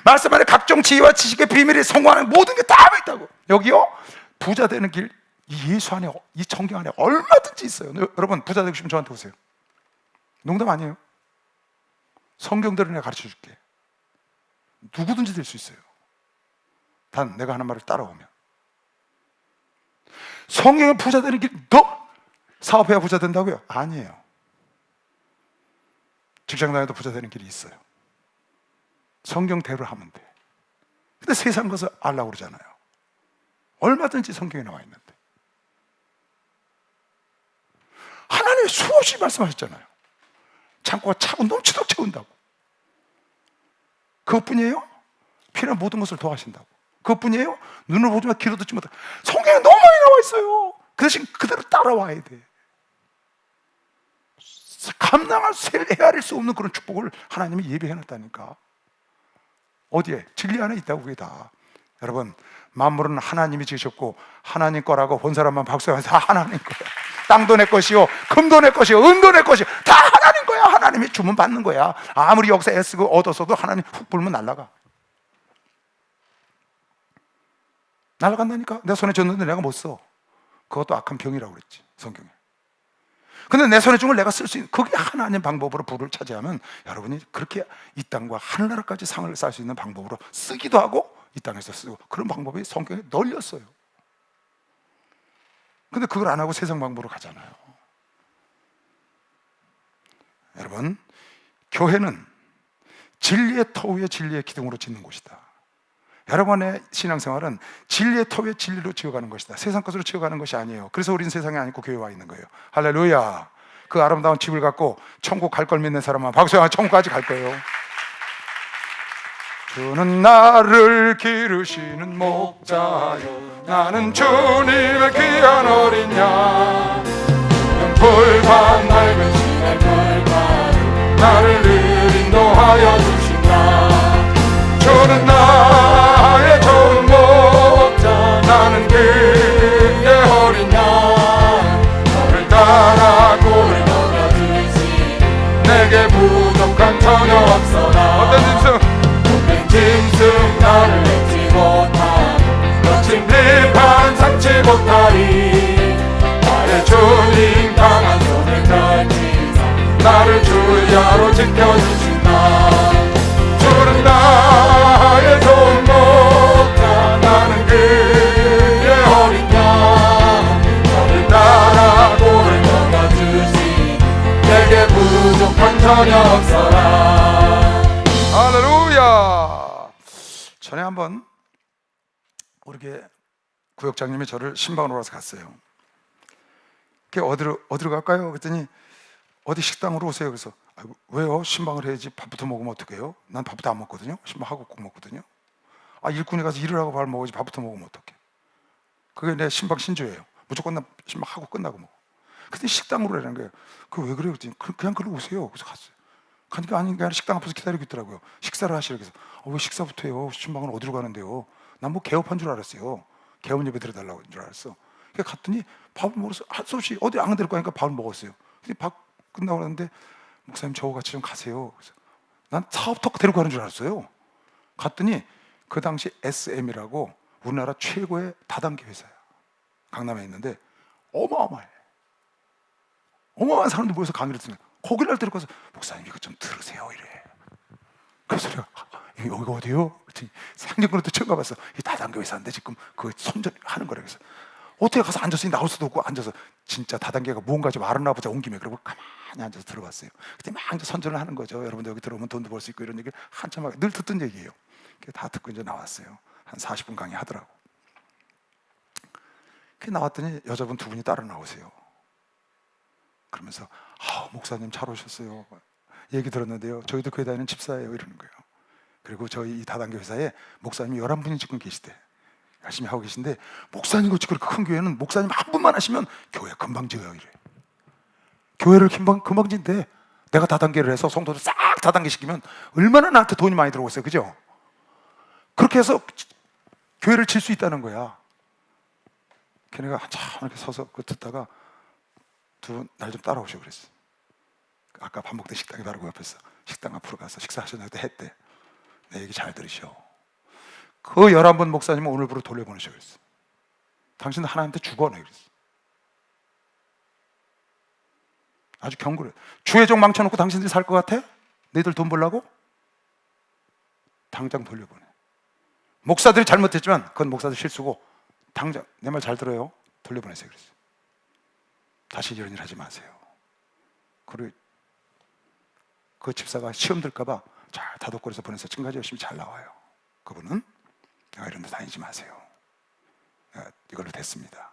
말씀 안에 각종 지혜와 지식의 비밀이, 성공 안에 모든 게 다 있다고. 여기요, 부자 되는 길, 이 예수 안에, 이 성경 안에 얼마든지 있어요. 여러분, 부자 되고 싶으면 저한테 오세요. 농담 아니에요. 성경대로 내가 가르쳐 줄게. 누구든지 될 수 있어요. 단 내가 하는 말을 따라오면. 성경에 부자 되는 길, 너 사업해야 부자 된다고요? 아니에요. 직장 다녀도 부자 되는 길이 있어요. 성경대로 하면 돼. 근데 세상 것을 알라고 그러잖아요. 얼마든지 성경에 나와 있는데. 하나님이 수없이 말씀하셨잖아요. 창고가 차고 넘치도록 채운다고. 그것뿐이에요? 필요한 모든 것을 도와신다고. 그것뿐이에요? 눈을 보지만 귀로 듣지 못하고. 성경에 너무 많이 나와 있어요. 그 대신 그대로 따라와야 돼. 헤아릴 수 없는 그런 축복을 하나님이 예비해놨다니까. 어디에? 진리 안에 있다고. 그게 다. 여러분, 만물은 하나님이 지으셨고 하나님 거라고 본 사람만 박수하면서 다 하나님 거야. 땅도 내 것이요, 금도 내 것이요, 은도 내 것이요, 다 하나님 거야. 하나님이 주문 받는 거야. 아무리 역사 애쓰고 얻었어도 하나님 훅 불면 날아가. 날아간다니까. 내 손에 줬는데 내가 못 써. 그것도 악한 병이라고 그랬지, 성경에. 근데 내 손에 준 걸 내가 쓸 수 있는, 그게 하나님 방법으로 부를 차지하면 여러분이 그렇게 이 땅과 하늘나라까지 상을 쌓을 수 있는 방법으로 쓰기도 하고 이 땅에서 쓰고, 그런 방법이 성경에 널렸어요. 근데 그걸 안 하고 세상 방법으로 가잖아요. 여러분, 교회는 진리의 터 위에 진리의 기둥으로 짓는 곳이다. 여러분의 신앙생활은 진리의 터 위에 진리로 지어가는 것이다. 세상 것으로 지어가는 것이 아니에요. 그래서 우리는 세상에 안 있고 교회에 와 있는 거예요. 할렐루야. 그 아름다운 집을 갖고 천국 갈 걸 믿는 사람은 박수야, 천국까지 갈 거예요. 주는 나를 기르시는 목자요, 나는 주님의 귀한 어린 양. 불판 낡은 시내 불판 나를 인도하여 주신다. 주는 나의 좋은 목자, 나는 그의 어린 양. 너를 따라 꼴을 먹여주시, 내게 부족한 전혀 없어라. 어떤 짐승 나를 내지 못함, 거친 비판 상치 못하리. 나의 주님 강한 손을 펼치사 나를 주야로 지켜주신다. 주는 나의 좋은 목자, 나는 그의 어린 양. 너를 따라 꼴을 먹여주시, 내게 부족한 전혀 없어라. 할렐루야. 전에 한번 우리 교회 구역장님이 저를 신방으로 와서 갔어요. 어디로 갈까요? 그랬더니 어디 식당으로 오세요. 그래서 왜요? 신방을 해야지. 밥부터 먹으면 어떡해요? 난 밥부터 안 먹거든요. 신방하고 꼭 먹거든요. 일꾼이 가서 일을 하고 밥을 먹어야지 밥부터 먹으면 어떡해. 그게 내 신방 신조예요. 무조건 난 신방하고 끝나고 먹어. 그랬더니 식당으로 오라는 거예요. 그 왜 그래요? 그랬더니 그냥 글로 오세요. 그래서 갔어요. 가니까 아닌가 식당 앞에서 기다리고 있더라고요. 식사를 하시라. 그래서 왜 식사부터 해요? 신방은 어디로 가는데요? 난 뭐 개업한 줄 알았어요. 개업 예배 드려달라고 한 줄 알았어. 그래서 갔더니 밥을 먹어서 할 수 없이 어디 안 데리고 가니까 밥을 먹었어요. 근데 밥 끝나고 나는데 목사님 저하고 같이 좀 가세요. 그래서 난 사업터 데리고 가는 줄 알았어요. 갔더니 그 당시 SM이라고 우리나라 최고의 다단계 회사야. 강남에 있는데 어마어마해. 어마어마한 사람들 모여서 강의를 듣는 거야. 거기를 데리고 가서 목사님 이거 좀 들으세요 이래. 그래서 내가 여기가 어디요? 생전그것도 처음 가봤어. 이 다단계 회사인데 지금 그 선전하는 거래. 그래서 어떻게 가서 앉았으니 나올 수도 없고 앉아서 진짜 다단계가 뭔가 좀 알았나 보자 온 김에. 그러고 가만히 앉아서 들어봤어요. 그때 막 이제 선전을 하는 거죠. 여러분들 여기 들어오면 돈도 벌 수 있고 이런 얘기를 한참 늘 듣던 얘기예요. 다 듣고 이제 나왔어요. 한 40분 강의 하더라고. 나왔더니 여자분 두 분이 따라 나오세요. 그러면서 목사님 잘 오셨어요. 얘기 들었는데요. 저희도 교회 다니는 집사예요. 이러는 거예요. 그리고 저희 이 다단계 회사에 목사님이 11분이 지금 계시대. 열심히 하고 계신데, 목사님 그렇게 큰 교회는 목사님 한 분만 하시면 교회 금방 지어요 이래. 교회를 금방 짓는데, 내가 다단계를 해서 성도들 싹 다단계 시키면 얼마나 나한테 돈이 많이 들어오겠어요, 그죠? 그렇게 해서 교회를 질 수 있다는 거야. 걔네가 한참 이렇게 서서 그거 듣다가 두 분 날 좀 따라오셔 그랬어. 아까 밥 먹던 식당에 바로 그 옆에서 식당 앞으로 가서 식사하셨는데 했대. 내 얘기 잘 들으셔. 그 11번 목사님은 오늘부로 돌려보내셔 그랬어. 당신 하나님한테 죽어 내 그랬어. 아주 경고를. 주의 종 망쳐놓고 당신들이 살 것 같아? 너희들 돈 벌라고? 당장 돌려보내. 목사들이 잘못했지만 그건 목사들 실수고, 당장 내 말 잘 들어요. 돌려보내세요 그랬어. 다시 이런 일 하지 마세요. 그리고 그 집사가 시험 들까봐 잘 다독거려서 보내서 지금까지 열심히 잘 나와요. 그분은 내가 이런 데 다니지 마세요. 이걸로 됐습니다.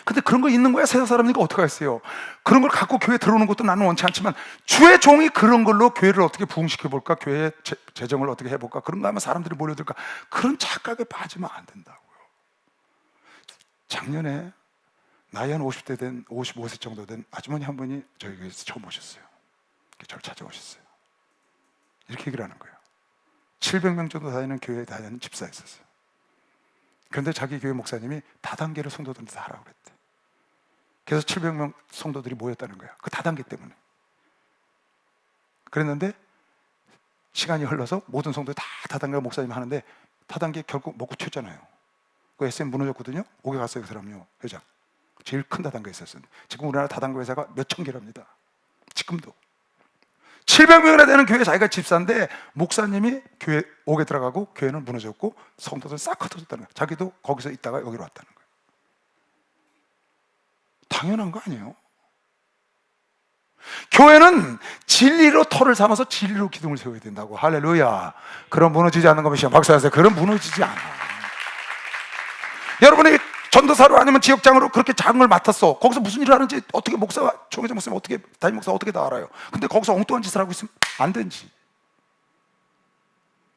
근데 그런 거 있는 거야. 세상 사람이니까 어떡하겠어요. 그런 걸 갖고 교회에 들어오는 것도 나는 원치 않지만, 주의 종이 그런 걸로 교회를 어떻게 부흥시켜볼까, 교회의 재정을 어떻게 해볼까, 그런 거 하면 사람들이 몰려들까, 그런 착각에 빠지면 안 된다고요. 작년에 나이 한 50대 된, 55세 정도 된 아주머니 한 분이 저희 교회에서 처음 오셨어요. 저를 찾아오셨어요. 이렇게 얘기를 하는 거예요. 700명 정도 다니는 교회에 다니는 집사였었어요. 그런데 자기 교회 목사님이 다단계를 성도들한테 다 하라고 그랬대. 그래서 700명 성도들이 모였다는 거야. 그 다단계 때문에. 그랬는데 시간이 흘러서 모든 성도들이 다 다단계 목사님 하는데, 다단계 결국 먹고 튀었잖아요. 그 SM 무너졌거든요. 오게 갔어요 그 사람요. 회장. 제일 큰 다단계에 있었어요. 지금 우리나라 다단계 회사가 몇천 개랍니다. 지금도 700명이나 되는 교회 자기가 집사인데, 목사님이 교회 옥에 들어가고 교회는 무너졌고 성도들 싹 흩어졌다는 거예요. 자기도 거기서 있다가 여기로 왔다는 거예요. 당연한 거 아니에요? 교회는 진리로 터를 삼아서 진리로 기둥을 세워야 된다고. 할렐루야. 그럼 무너지지 않는 것이야. 박수하세요. 그럼 무너지지 않아. 여러분이 전도사로 아니면 지역장으로 그렇게 작은 걸 맡았어. 거기서 무슨 일을 하는지 어떻게 목사가, 총회장 목사님 어떻게, 담임 목사가 어떻게 다 알아요? 근데 거기서 엉뚱한 짓을 하고 있으면 안 되지.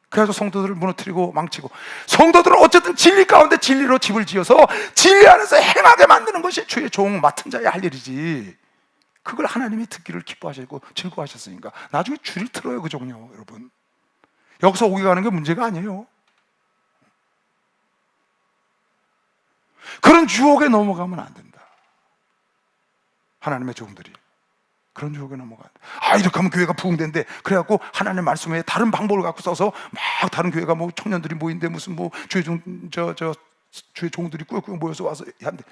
그래서 성도들을 무너뜨리고 망치고, 성도들은 어쨌든 진리 가운데 진리로 집을 지어서 진리 안에서 행하게 만드는 것이 주의 종 맡은 자의 할 일이지. 그걸 하나님이 듣기를 기뻐하시고 즐거워하셨으니까 나중에 줄을 틀어요 그 종요. 여러분, 여기서 오게 가는 게 문제가 아니에요. 그런 유혹에 넘어가면 안 된다. 하나님의 종들이 그런 유혹에 넘어가야 돼. 이렇게 하면 교회가 부흥된대. 그래갖고 하나님의 말씀 외에 다른 방법을 갖고 써서 막 다른 교회가 뭐 청년들이 모인데 무슨 뭐 주의 종들이 꾸역꾸역 모여서 와서 한대.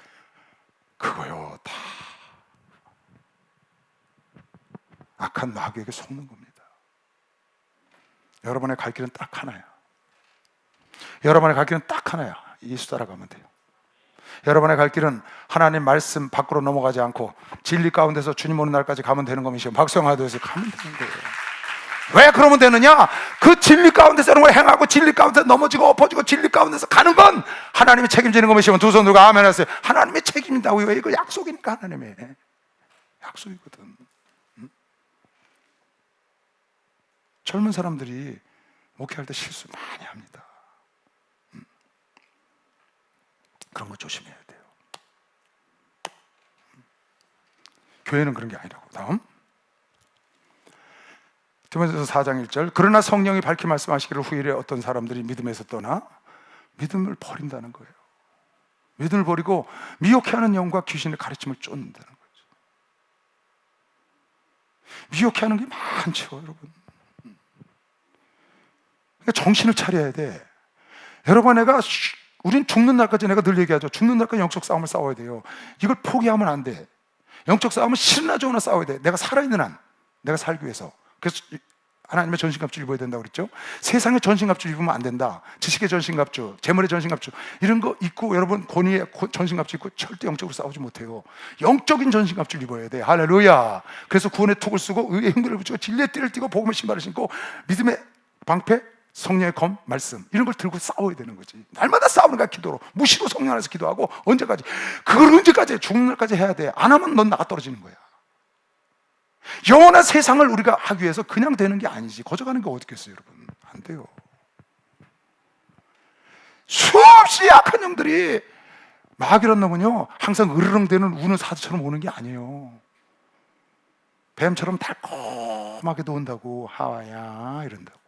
그거요 다 악한 마귀에게 속는 겁니다. 여러분의 갈 길은 딱 하나야. 여러분의 갈 길은 딱 하나야. 예수 따라가면 돼요. 여러분의 갈 길은 하나님 말씀 밖으로 넘어가지 않고 진리 가운데서 주님 오는 날까지 가면 되는 것이요. 박성화도에서 가면 되는 거예요. 왜 그러면 되느냐? 그 진리 가운데서 이런 걸 행하고 진리 가운데서 넘어지고 엎어지고 진리 가운데서 가는 건 하나님이 책임지는 것이면 두 손 들고 아멘 하세요. 하나님이 책임진다고요. 왜? 이거 약속이니까. 하나님의 약속이거든. 젊은 사람들이 목회할 때 실수 많이 합니다. 그런 거 조심해야 돼요. 교회는 그런 게 아니라고. 다음 디모데후서 4장 1절. 그러나 성령이 밝히 말씀하시기를 후일에 어떤 사람들이 믿음에서 떠나 믿음을 버린다는 거예요. 믿음을 버리고 미혹해하는 영과 귀신의 가르침을 쫓는다는 거죠. 미혹해하는 게 많죠, 여러분. 그러니까 정신을 차려야 돼. 여러분, 우린 죽는 날까지, 내가 늘 얘기하죠. 죽는 날까지 영적 싸움을 싸워야 돼요. 이걸 포기하면 안 돼. 영적 싸움은 싫으나 좋으나 싸워야 돼. 내가 살아있는 한, 내가 살기 위해서. 그래서 하나님의 전신갑주 입어야 된다고 그랬죠. 세상의 전신갑주 입으면 안 된다. 지식의 전신갑주, 재물의 전신갑주 이런 거 입고 여러분 권위의 전신갑주 입고 절대 영적으로 싸우지 못해요. 영적인 전신갑주를 입어야 돼. 할렐루야. 그래서 구원의 톡을 쓰고 의의 흥분을 붙이고 진리의 띠를 띠고 복음의 신발을 신고 믿음의 방패, 성령의 검, 말씀 이런 걸 들고 싸워야 되는 거지. 날마다 싸우는 거야. 기도로. 무시로 성령 안에서 기도하고. 언제까지? 그걸 언제까지 해? 죽는 날까지 해야 돼. 안 하면 넌 나가 떨어지는 거야. 영원한 세상을 우리가 하기 위해서 그냥 되는 게 아니지. 거저가는 게 어떻겠어요, 여러분. 안 돼요. 수없이 악한 영들이 마귀란 놈은요 항상 으르렁대는 우는 사자처럼 오는 게 아니에요. 뱀처럼 달콤하게도 온다고. 하와야 이런다고.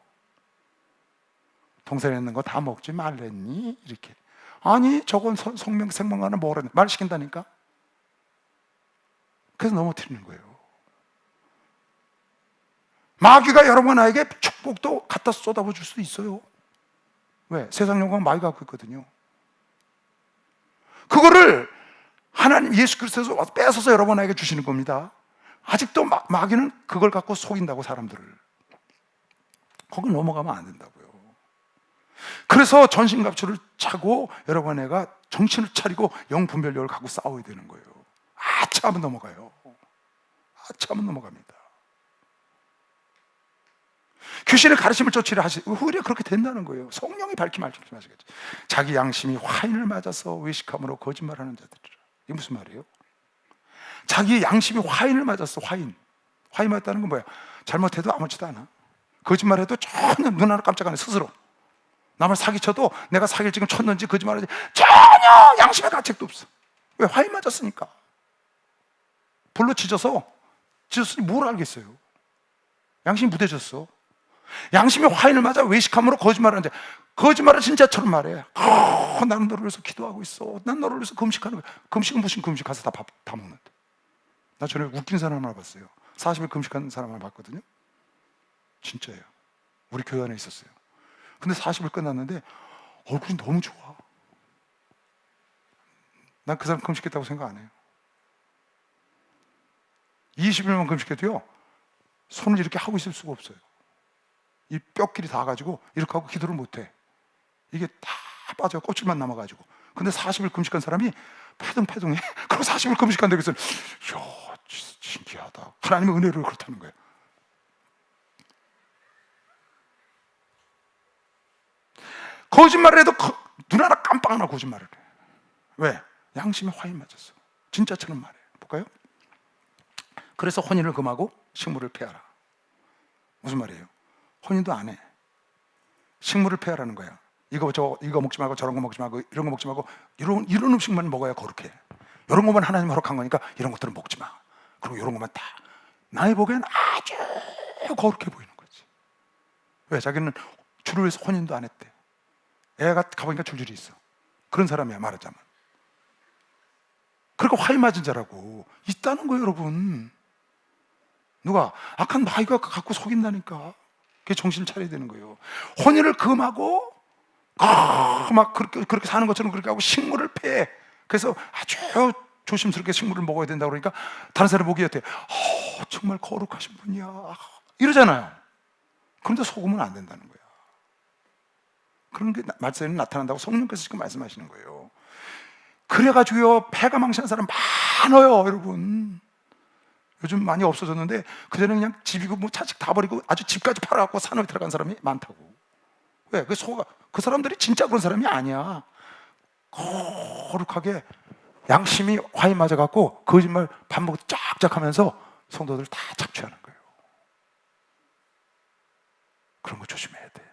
동산에 있는 거 다 먹지 말랬니? 이렇게. 아니 저건 생명과는 뭐라 말 시킨다니까. 그래서 넘어뜨리는 거예요. 마귀가 여러분에게 축복도 갖다 쏟아부어 줄 수도 있어요. 왜? 세상 영광 마귀가 갖고 있거든요. 그거를 하나님 예수 그리스도에서 와서 뺏어서 여러분에게 주시는 겁니다. 아직도 마귀는 그걸 갖고 속인다고, 사람들을. 거기 넘어가면 안 된다고요. 그래서 전신갑주를 차고 여러분에게 정신을 차리고 영분별력을 갖고 싸워야 되는 거예요. 아차 하면 넘어가요. 아차 하면 넘어갑니다. 귀신의 가르침을 쫓으려 하시고 오히려 그렇게 된다는 거예요. 성령이 밝히면 하시겠지. 자기 양심이 화인을 맞아서 외식함으로 거짓말하는 자들이라. 이게 무슨 말이에요? 자기 양심이 화인을 맞았어. 화인 맞다는 건 뭐야? 잘못해도 아무렇지도 않아. 거짓말해도 전혀 눈 하나 깜짝 안 해. 스스로 남을 사기쳐도 내가 사기를 지금 쳤는지 거짓말하지 전혀 양심의 가책도 없어. 왜? 화인 맞았으니까. 불로 찢었으니 뭘 알겠어요? 양심이 무뎌졌어. 양심이 화인을 맞아 외식함으로 거짓말하는 자. 거짓말을 진짜처럼 말해. 나는 너를 위해서 기도하고 있어. 난 너를 위해서 금식하는 거야. 금식은 무슨 금식? 가서 다 먹는데. 나 전에 웃긴 사람 하나 봤어요. 40일 금식하는 사람 하나 봤거든요. 진짜예요. 우리 교회 안에 있었어요. 근데 40일 끝났는데 얼굴이 너무 좋아. 난 그 사람 금식했다고 생각 안 해요. 20일만 금식해도요 손을 이렇게 하고 있을 수가 없어요. 이 뼈끼리 닿아가지고 이렇게 하고 기도를 못해. 이게 다 빠져 껍질만 남아가지고. 근데 40일 금식한 사람이 패둥패둥해. 그럼 40일 금식한다고 해서 이야 신기하다. 하나님의 은혜로 그렇다는 거예요. 거짓말을 해도 눈 하나 깜빡 안 하고 거짓말을 해. 왜? 양심에 화인 맞았어. 진짜처럼 말해. 볼까요? 그래서 혼인을 금하고 식물을 폐하라. 무슨 말이에요? 혼인도 안 해. 식물을 폐하라는 거야. 이거 먹지 말고 저런 거 먹지 말고 이런 거 먹지 말고 이런 음식만 먹어야 거룩해. 이런 것만 하나님 허락한 거니까 이런 것들은 먹지 마. 그리고 이런 것만 다 나의 보기엔 아주 거룩해 보이는 거지. 왜? 자기는 주를 위해서 혼인도 안 했대. 애가 가보니까 줄줄이 있어. 그런 사람이야 말하자면. 그러니까 화인 맞은 자라고 있다는 거예요 여러분. 누가? 악한 마귀가 갖고 속인다니까. 그게 정신을 차려야 되는 거예요. 혼인을 금하고 막 그렇게 사는 것처럼 그렇게 하고 식물을 폐해. 그래서 아주 조심스럽게 식물을 먹어야 된다고 그러니까 다른 사람 보기에 어때? 정말 거룩하신 분이야 이러잖아요. 그런데 속으면 안 된다는 거야. 그런 게 말세에는 나타난다고 성령께서 지금 말씀하시는 거예요. 그래가지고요 폐가 망신한 사람 많아요 여러분. 요즘 많이 없어졌는데 그전에는 그냥 집이고 뭐 차식 다 버리고 아주 집까지 팔아갖고 산업에 들어간 사람이 많다고. 왜? 그 사람들이 진짜 그런 사람이 아니야. 거룩하게 양심이 화인 맞아갖고 거짓말 밥 먹고 쫙쫙 하면서 성도들 다 착취하는 거예요. 그런 거 조심해야 돼.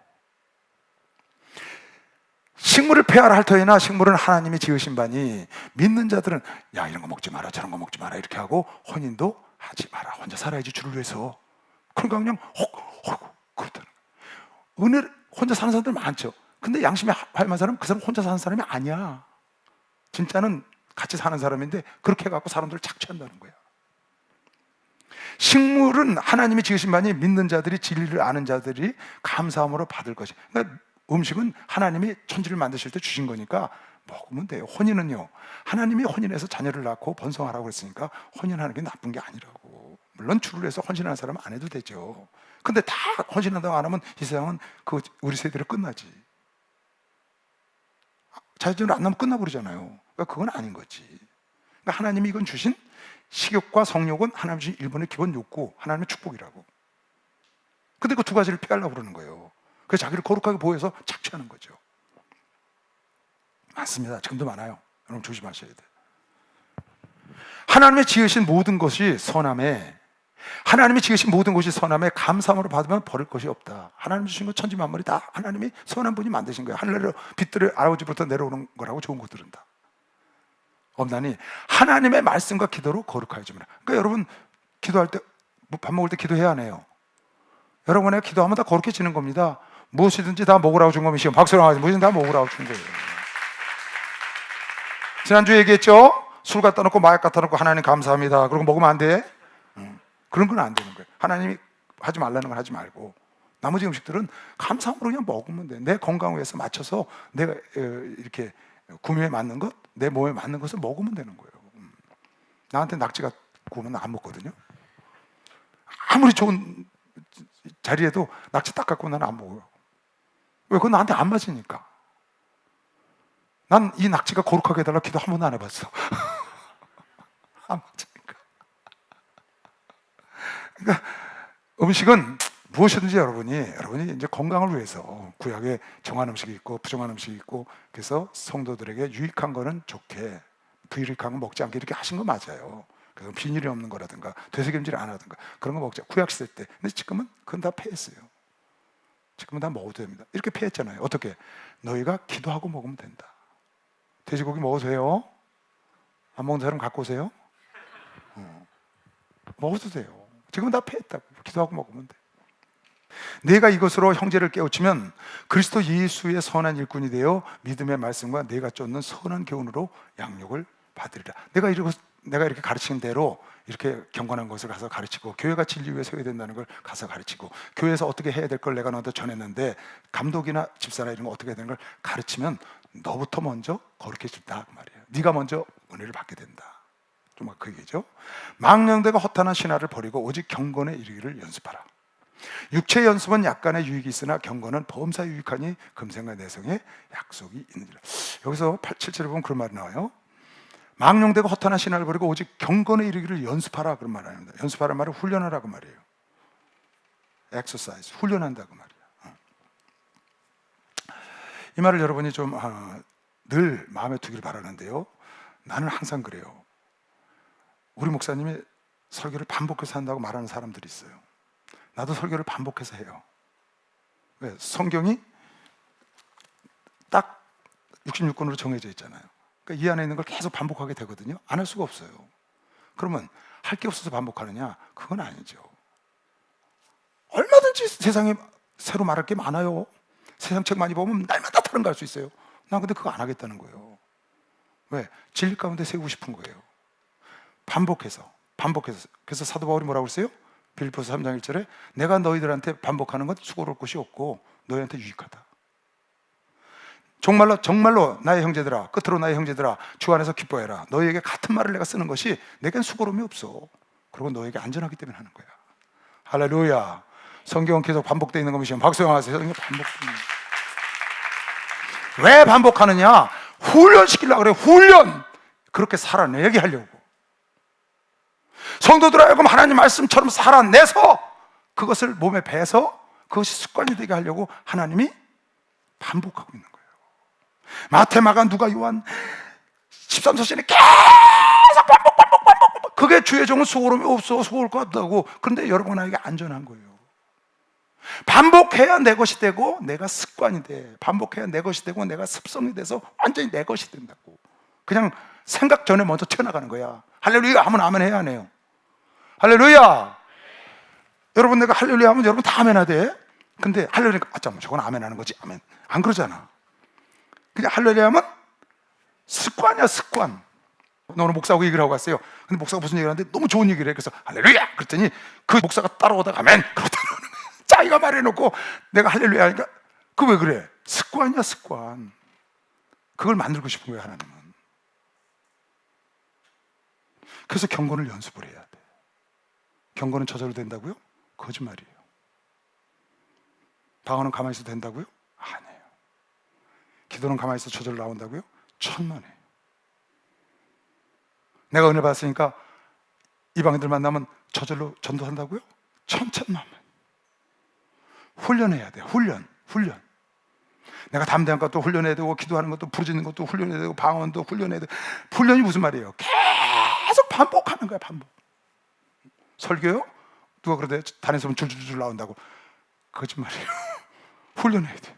식물을 폐하라 할 터이나 식물은 하나님이 지으신 바니 믿는 자들은 야 이런 거 먹지 마라 저런 거 먹지 마라 이렇게 하고 혼인도 하지 마라. 혼자 살아야지 주를 위해서. 그러니까 그냥 그렇다는 거예요. 은혜를 혼자 사는 사람들 많죠. 근데 양심에 화임한 사람은 그 사람 혼자 사는 사람이 아니야. 진짜는 같이 사는 사람인데 그렇게 해갖고 사람들을 착취한다는 거야. 식물은 하나님이 지으신 바니 믿는 자들이 진리를 아는 자들이 감사함으로 받을 것이. 그러니까 음식은 하나님이 천지를 만드실 때 주신 거니까 먹으면 돼요. 혼인은요 하나님이 혼인해서 자녀를 낳고 번성하라고 그랬으니까 혼인하는 게 나쁜 게 아니라고. 물론 주를 위해서 헌신하는 사람은 안 해도 되죠. 근데 다 헌신한다고 안 하면 이 세상은 우리 세대로 끝나지. 자녀를 안 낳으면 끝나버리잖아요. 그러니까 그건 아닌 거지. 그러니까 하나님이 이건 주신 식욕과 성욕은 하나님 주신 일본의 기본 욕구, 하나님의 축복이라고. 근데 그 두 가지를 피하려고 그러는 거예요. 그래서 자기를 거룩하게 보여서 착취하는 거죠. 많습니다. 지금도 많아요. 여러분 조심하셔야 돼요. 하나님의 지으신 모든 것이 선함에 하나님이 지으신 모든 것이 선함에 감사함으로 받으면 버릴 것이 없다. 하나님 주신 것 천지 만물이 다 하나님이 선한 분이 만드신 거예요. 하늘로 빛들을 아버지부터 내려오는 거라고, 좋은 것들은 다. 없나니 하나님의 말씀과 기도로 거룩하여 주면. 그러니까 여러분 기도할 때, 밥 먹을 때 기도해야 하네요. 여러분의 기도하면 다 거룩해지는 겁니다. 무엇이든지 다 먹으라고 준 거면 박수로 하지, 무엇이든 다 먹으라고 준 거예요. 지난주에 얘기했죠? 술 갖다 놓고 마약 갖다 놓고 하나님 감사합니다 그러고 먹으면 안 돼? 그런 건 안 되는 거예요. 하나님이 하지 말라는 건 하지 말고 나머지 음식들은 감사함으로 그냥 먹으면 돼. 내 건강을 위해서 맞춰서 내가 이렇게 구미에 맞는 것, 내 몸에 맞는 것을 먹으면 되는 거예요. 나한테 낙지가 구우면 안 먹거든요. 아무리 좋은 자리에도 낙지 딱 갖고 나는 안 먹어요. 왜? 그건 나한테 안 맞으니까. 난 이 낙지가 거룩하게 해달라고 기도 한 번도 안 해봤어. 안 맞으니까. 그러니까 음식은 무엇이든지 여러분이 이제 건강을 위해서 구약에 정한 음식이 있고 부정한 음식이 있고, 그래서 성도들에게 유익한 거는 좋게, 불유익한 건 먹지 않게 이렇게 하신 거 맞아요. 그래서 비닐이 없는 거라든가 되새김질을 안 하든가 그런 거 먹자. 구약 시대 때. 근데 지금은 그건 다 폐했어요. 지금은 다 먹어도 됩니다. 이렇게 폐했잖아요. 어떻게? 너희가 기도하고 먹으면 된다. 돼지고기 먹어도 돼요. 안 먹는 사람 갖고 오세요. 먹어도 돼요. 지금은 다 폐했다고. 기도하고 먹으면 돼. 내가 이것으로 형제를 깨우치면 그리스도 예수의 선한 일꾼이 되어 믿음의 말씀과 내가 쫓는 선한 교훈으로 양육을 받으리라. 내가 이렇게 가르치는 대로 이렇게 경건한 것을 가서 가르치고, 교회가 진리 위에 서야 된다는 걸 가서 가르치고, 교회에서 어떻게 해야 될 걸 내가 너한테 전했는데 감독이나 집사나 이런 거 어떻게 해야 되는 걸 가르치면 너부터 먼저 거룩해진다 그 말이에요. 네가 먼저 은혜를 받게 된다. 좀 그 얘기죠. 망령되고 허탄한 신화를 버리고 오직 경건에 이르기를 연습하라. 육체 연습은 약간의 유익이 있으나 경건은 범사 유익하니 금생과 내성에 약속이 있느니라. 여기서 7절에 보면 그런 말이 나와요. 망령되고 허탄한 신화를 버리고 오직 경건에 이르기를 연습하라 그런 말 아닙니다. 연습하라는 말은 훈련하라 그 말이에요. exercise, 훈련한다 그 말이에요. 이 말을 여러분이 좀 늘 마음에 두기를 바라는데요. 나는 항상 그래요. 우리 목사님이 설교를 반복해서 한다고 말하는 사람들이 있어요. 나도 설교를 반복해서 해요. 왜? 성경이 딱 66권으로 정해져 있잖아요. 그러니까 이 안에 있는 걸 계속 반복하게 되거든요. 안 할 수가 없어요. 그러면 할 게 없어서 반복하느냐? 그건 아니죠. 얼마든지 세상에 새로 말할 게 많아요. 세상 책 많이 보면 날마다 다른 거 할 수 있어요. 난 근데 그거 안 하겠다는 거예요. 왜? 진리 가운데 세우고 싶은 거예요. 반복해서. 그래서 사도 바울이 뭐라고 했어요? 빌립보서 3장 1절에 내가 너희들한테 반복하는 건 수고로울 것이 없고 너희한테 유익하다. 정말로 나의 형제들아, 끝으로 나의 형제들아, 주 안에서 기뻐해라. 너희에게 같은 말을 내가 쓰는 것이 내겐 수고로움이 없어. 그리고 너에게 안전하기 때문에 하는 거야. 할렐루야. 성경은 계속 반복되어 있는 것이면 박수 하세요. 왜 반복하느냐? 훈련시키려고 그래. 훈련. 그렇게 살아내게 하려고. 성도들 알고 하나님 말씀처럼 살아내서 그것을 몸에 배서 그것이 습관이 되게 하려고 하나님이 반복하고 있는 거예요. 마태, 마가, 누가, 요한 13서신에 계속 반복. 그게 주의 종은 수고로움이 없어. 수고할 것 같다고. 그런데 여러분에게 안전한 거예요. 반복해야 내 것이 되고 내가 습관이 돼. 반복해야 내 것이 되고 내가 습성이 돼서 완전히 내 것이 된다고. 그냥 생각 전에 먼저 튀어나가는 거야. 할렐루야 하면 아멘 해야 하네요. 할렐루야. 여러분 내가 할렐루야 하면 여러분 다 아멘 하대. 근데 할렐루야 잠깐만 저건 아멘 하는 거지. 아멘 안 그러잖아. 그냥 할렐루야 하면 습관이야 습관. 오늘 목사하고 얘기를 하고 갔어요. 근데 목사가 무슨 얘기를 하는데 너무 좋은 얘기를 해. 그래서 할렐루야 그랬더니 그 목사가 따라오다가 아멘 그러다 자기가 말해놓고 내가 할렐루야 하니까 그 왜 그래? 습관이야 습관. 그걸 만들고 싶은 거예요 하나님은. 그래서 경건을 연습을 해야 돼. 경건은 저절로 된다고요? 거짓말이에요. 방언은 가만히 있어도 된다고요? 아니에요. 기도는 가만히 있어도 저절로 나온다고요? 천만에요. 내가 은혜 받았으니까 이방인들 만나면 저절로 전도한다고요? 천천만만. 훈련해야 돼. 훈련. 내가 담대한 것도 훈련해야 되고 기도하는 것도 부르짖는 것도 훈련해야 되고 방언도 훈련해야 돼. 훈련이 무슨 말이에요? 계속 반복하는 거야. 반복. 설교요? 누가 그러대? 단에서 줄줄줄 나온다고. 거짓말이에요. 훈련해야 돼.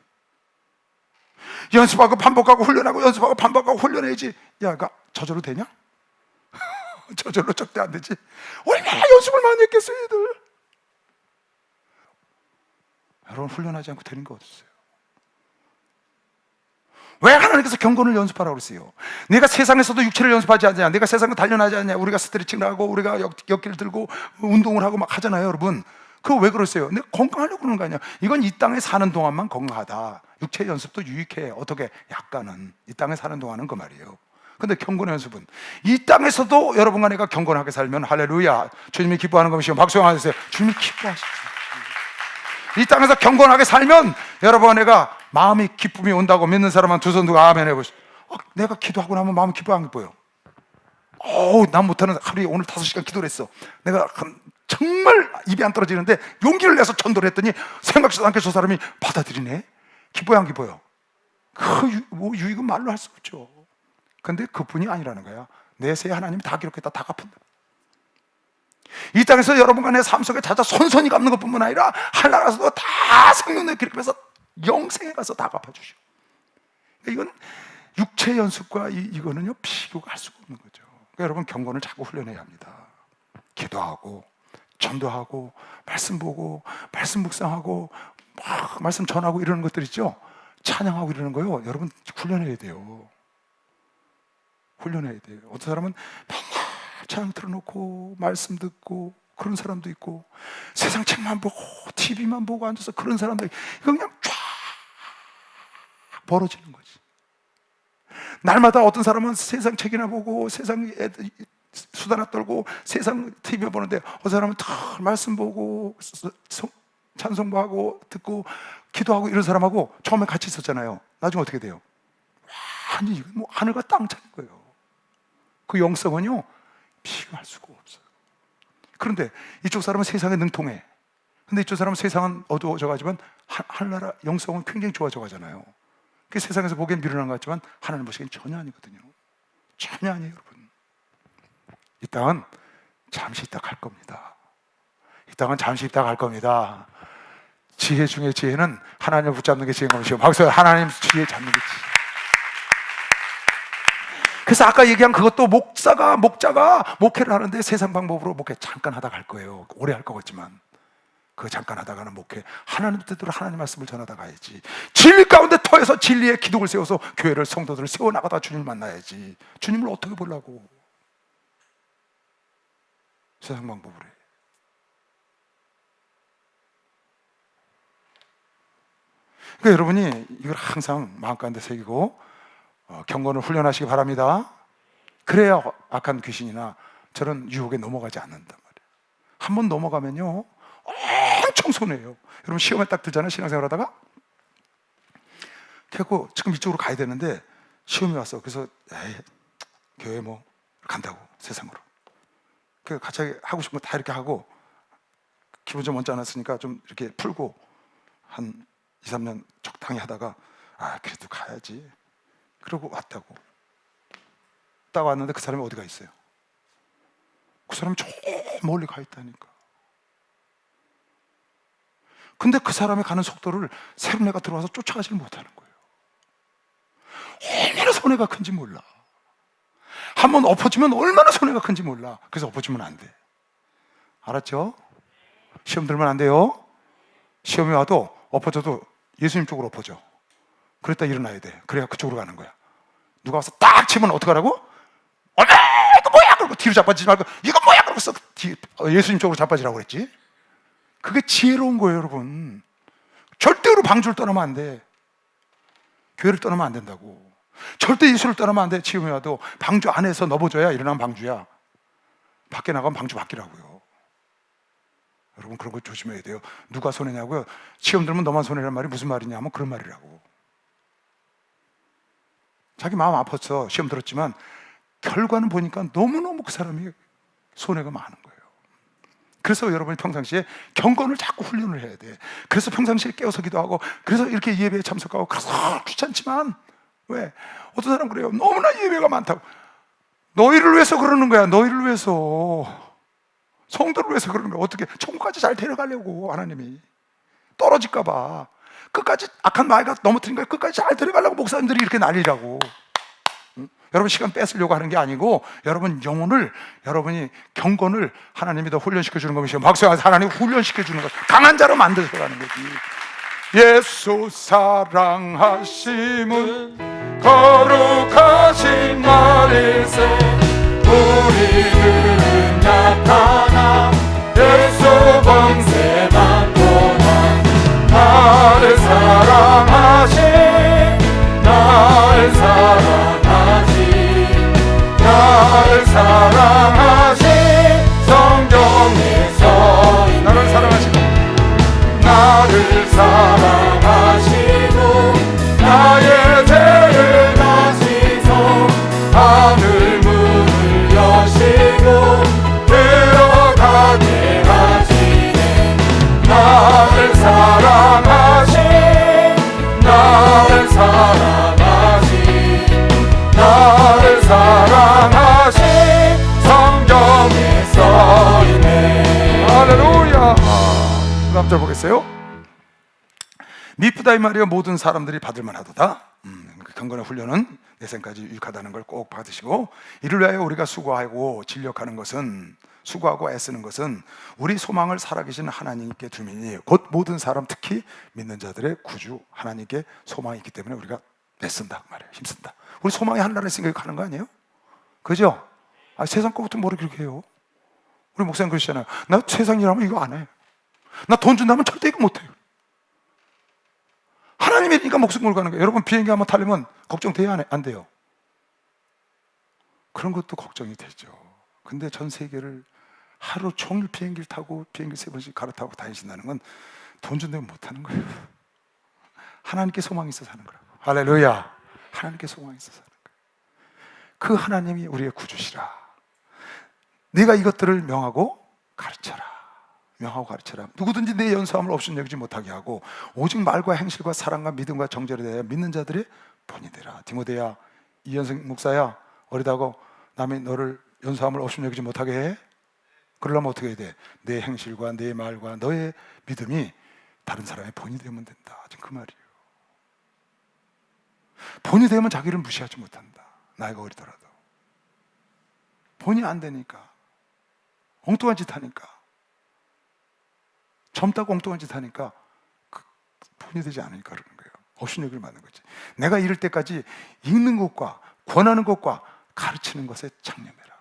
연습하고 반복하고 훈련하고 연습하고 반복하고 훈련해야지. 야, 그 저절로 되냐? 저절로 절대 안 되지. 얼마나 연습을 많이 했겠어요, 애들. 여러분, 훈련하지 않고 되는 거 어딨어요? 왜 하나님께서 경건을 연습하라고 그랬어요? 내가 세상에서도 육체를 연습하지 않냐? 내가 세상을 단련하지 않냐? 우리가 스트레칭을 하고 우리가 역기를 들고 운동을 하고 막 하잖아요, 여러분. 그거 왜 그러세요? 내가 건강하려고 그러는 거 아니야? 이건 이 땅에 사는 동안만 건강하다. 육체 연습도 유익해. 어떻게? 약간은. 이 땅에 사는 동안은 그 말이에요. 근데 경건의 연습은 이 땅에서도 여러분과 내가 경건하게 살면 할렐루야. 주님이 기뻐하는 것이요. 박수 한번 해주세요. 주님이 기뻐하시죠. 이 땅에서 경건하게 살면 여러분과 내가 마음이 기쁨이 온다고 믿는 사람은 두 손 들고 아멘 해보시죠. 내가 기도하고 나면 마음 기뻐 안 기뻐요? 난 못하는 하루에 오늘 5시간 기도를 했어. 내가 정말 입이 안 떨어지는데 용기를 내서 전도를 했더니 생각지도 않게 저 사람이 받아들이네. 기뻐요 안 기뻐요? 뭐 유익은 말로 할 수 없죠. 근데 그뿐이 아니라는 거야. 내세에 하나님이 다 기록했다. 다 갚은다. 이 땅에서 여러분과 내 삶 속에 찾아 손손이 갚는 것뿐만 아니라 하나라서도 다 생명내 기록해서 영생에 가서 다 갚아주시오. 이건 육체 연습과 이거는요 비교가 할 수가 없는 거죠. 그러니까 여러분 경건을 자꾸 훈련해야 합니다. 기도하고 전도하고 말씀 보고 말씀 묵상하고 막 말씀 전하고 이러는 것들 있죠. 찬양하고 이러는 거요. 여러분 훈련해야 돼요. 훈련해야 돼요. 어떤 사람은 맨날 찬양 틀어놓고 말씀 듣고 그런 사람도 있고 세상 책만 보고 TV만 보고 앉아서 그런 사람도 있고 그냥 쫙 벌어지는 거지. 날마다 어떤 사람은 세상 책이나 보고 세상 수다나 떨고 세상 TV 보는데 어떤 사람은 다 말씀 보고 찬송하고 듣고 기도하고 이런 사람하고 처음에 같이 있었잖아요. 나중에 어떻게 돼요? 완전히 뭐 하늘과 땅 차이인 거예요. 그 영성은요 비교할 수가 없어요. 그런데 이쪽 사람은 세상에 능통해. 근데 이쪽 사람은 세상은 어두워져 가지만 하늘나라 영성은 굉장히 좋아져 가잖아요. 그 세상에서 보기엔 미련한 것 같지만 하나님 보시기엔 전혀 아니거든요. 전혀 아니에요, 여러분. 이 땅은 잠시 있다 갈 겁니다. 이 땅은 잠시 있다 갈 겁니다. 지혜 중에 지혜는 하나님을 붙잡는 게 지혜인 것이요. 박수. 하나님 지혜 잡는 게 지혜. 그래서 아까 얘기한 그것도 목자가 목회를 하는데 세상 방법으로 목회 잠깐 하다 갈 거예요. 오래 할 것 같지만 그 잠깐 하다가는 목회 하나님 뜻대로 하나님 말씀을 전하다 가야지. 진리 가운데 터에서 진리의 기둥을 세워서 교회를 성도들을 세워나가다 주님을 만나야지. 주님을 어떻게 보려고 세상 방법으로 해. 그러니까 여러분이 이걸 항상 마음가운데 새기고 경건을 훈련하시기 바랍니다. 그래야 악한 귀신이나 저런 유혹에 넘어가지 않는단 말이에요. 한번 넘어가면요 엄청 손해요. 여러분 시험에 딱 들잖아요. 신앙생활 하다가 그래갖고 지금 이쪽으로 가야 되는데 시험이 왔어. 그래서 교회 뭐 간다고 세상으로 그 같이 하고 싶은 거 다 이렇게 하고 기분 좀 언짢 않았으니까 좀 이렇게 풀고 한 2, 3년 적당히 하다가 그래도 가야지 그러고 왔다고. 딱 왔는데 그 사람이 어디가 있어요? 그 사람이 저 멀리 가 있다니까. 근데 그 사람이 가는 속도를 새로 내가 들어와서 쫓아가지를 못하는 거예요. 얼마나 손해가 큰지 몰라. 한번 엎어지면 얼마나 손해가 큰지 몰라. 그래서 엎어지면 안 돼. 알았죠? 시험 들면 안 돼요. 시험이 와도 엎어져도 예수님 쪽으로 엎어져. 그랬다 일어나야 돼. 그래야 그쪽으로 가는 거야. 누가 와서 딱 치면 어떡하라고? 이거 뭐야? 그러고 뒤로 자빠지지 말고 이거 뭐야? 그러고서 예수님 쪽으로 자빠지라고 그랬지. 그게 지혜로운 거예요, 여러분. 절대로 방주를 떠나면 안 돼. 교회를 떠나면 안 된다고. 절대 예수를 떠나면 안 돼. 시험이 와도 방주 안에서 넘어져야 일어나면 방주야. 밖에 나가면 방주 밖이라고요. 여러분 그런 거 조심해야 돼요. 누가 손해냐고요? 시험 들면 너만 손해란 말이 무슨 말이냐면 그런 말이라고. 자기 마음 아팠어. 시험 들었지만 결과는 보니까 너무너무 그 사람이 손해가 많은 거예요. 그래서 여러분이 평상시에 경건을 자꾸 훈련을 해야 돼. 그래서 평상시에 깨어서 기도하고 그래서 이렇게 예배에 참석하고 그래서 귀찮지만 왜? 어떤 사람 그래요. 너무나 예배가 많다고. 너희를 위해서 그러는 거야. 너희를 위해서. 성도를 위해서 그러는 거예요. 어떻게 천국까지 잘 데려가려고 하나님이 떨어질까 봐 끝까지 악한 마귀가 넘어뜨린 거예요. 끝까지 잘 데려가려고 목사님들이 이렇게 난리라고. 여러분 시간 뺏으려고 하는 게 아니고 여러분 영혼을, 여러분이 경건을 하나님이 더 훈련시켜 주는 것이고 박수야, 하나님이 훈련시켜 주는 것, 강한 자로 만들어가는 거지. 예수 사랑하심은 거룩하신 말일세. 우리는 약하나 예수 번세만 보나. 나를 사랑하신, 나를 사랑하신 성경에 써있네. 나를 사랑하시고, 나를 사랑하시고 나의 죄를 다시소 하늘 문을 여시고 들어가게 하시네. 나를 사랑하신, 나를 사랑하신 성경에 써있네. 할렐루야. 그 다음 절 보겠어요. 미쁘다 이 말이여 모든 사람들이 받을만 하도다. 경건의 훈련은 내 생까지 유익하다는 걸 꼭 받으시고, 이를 위하여 우리가 수고하고 진력하는 것은, 수고하고 애쓰는 것은 우리 소망을 살아계신 하나님께 두민이 곧 모든 사람, 특히 믿는 자들의 구주 하나님께 소망이 있기 때문에 우리가 애쓴다 말이에요. 힘쓴다. 우리 소망이 하나라는 생각이 가는 거 아니에요? 그죠? 세상 것부터 뭐를 그렇게 해요? 우리 목사님 그러시잖아요. 나 세상 일하면 이거 안 해. 나 돈 준다면 절대 이거 못 해요. 하나님이니까 목숨 걸고 가는 거예요. 여러분 비행기 한번 타려면 걱정돼요? 안 돼요? 그런 것도 걱정이 되죠. 근데 전 세계를 하루 종일 비행기를 타고 비행기 3번씩 갈아타고 다니신다는 건 돈 준다면 못 하는 거예요. 하나님께 소망이 있어서 하는 거라고. 할렐루야. 하나님께 소망이 있어서 하는 거예요. 그 하나님이 우리의 구주시라. 네가 이것들을 명하고 가르쳐라. 명하고 가르쳐라. 누구든지 내 연수함을 업신여기지 못하게 하고 오직 말과 행실과 사랑과 믿음과 정절에 대하여 믿는 자들의 본이 되라. 디모데야, 이현승 목사야, 어리다고 남이 너를 연수함을 업신여기지 못하게 해? 그러려면 어떻게 해야 돼? 내 행실과 내 말과 너의 믿음이 다른 사람의 본이 되면 된다. 지금 그 말이에요. 본이 되면 자기를 무시하지 못한다. 나이가 어리더라도. 본이 안 되니까, 엉뚱한 짓 하니까, 젊다고 엉뚱한 짓 하니까 그 본이 되지 않으니까 그러는 거예요. 업신여기를 맞는 거지. 내가 이럴 때까지 읽는 것과 권하는 것과 가르치는 것에 창념해라.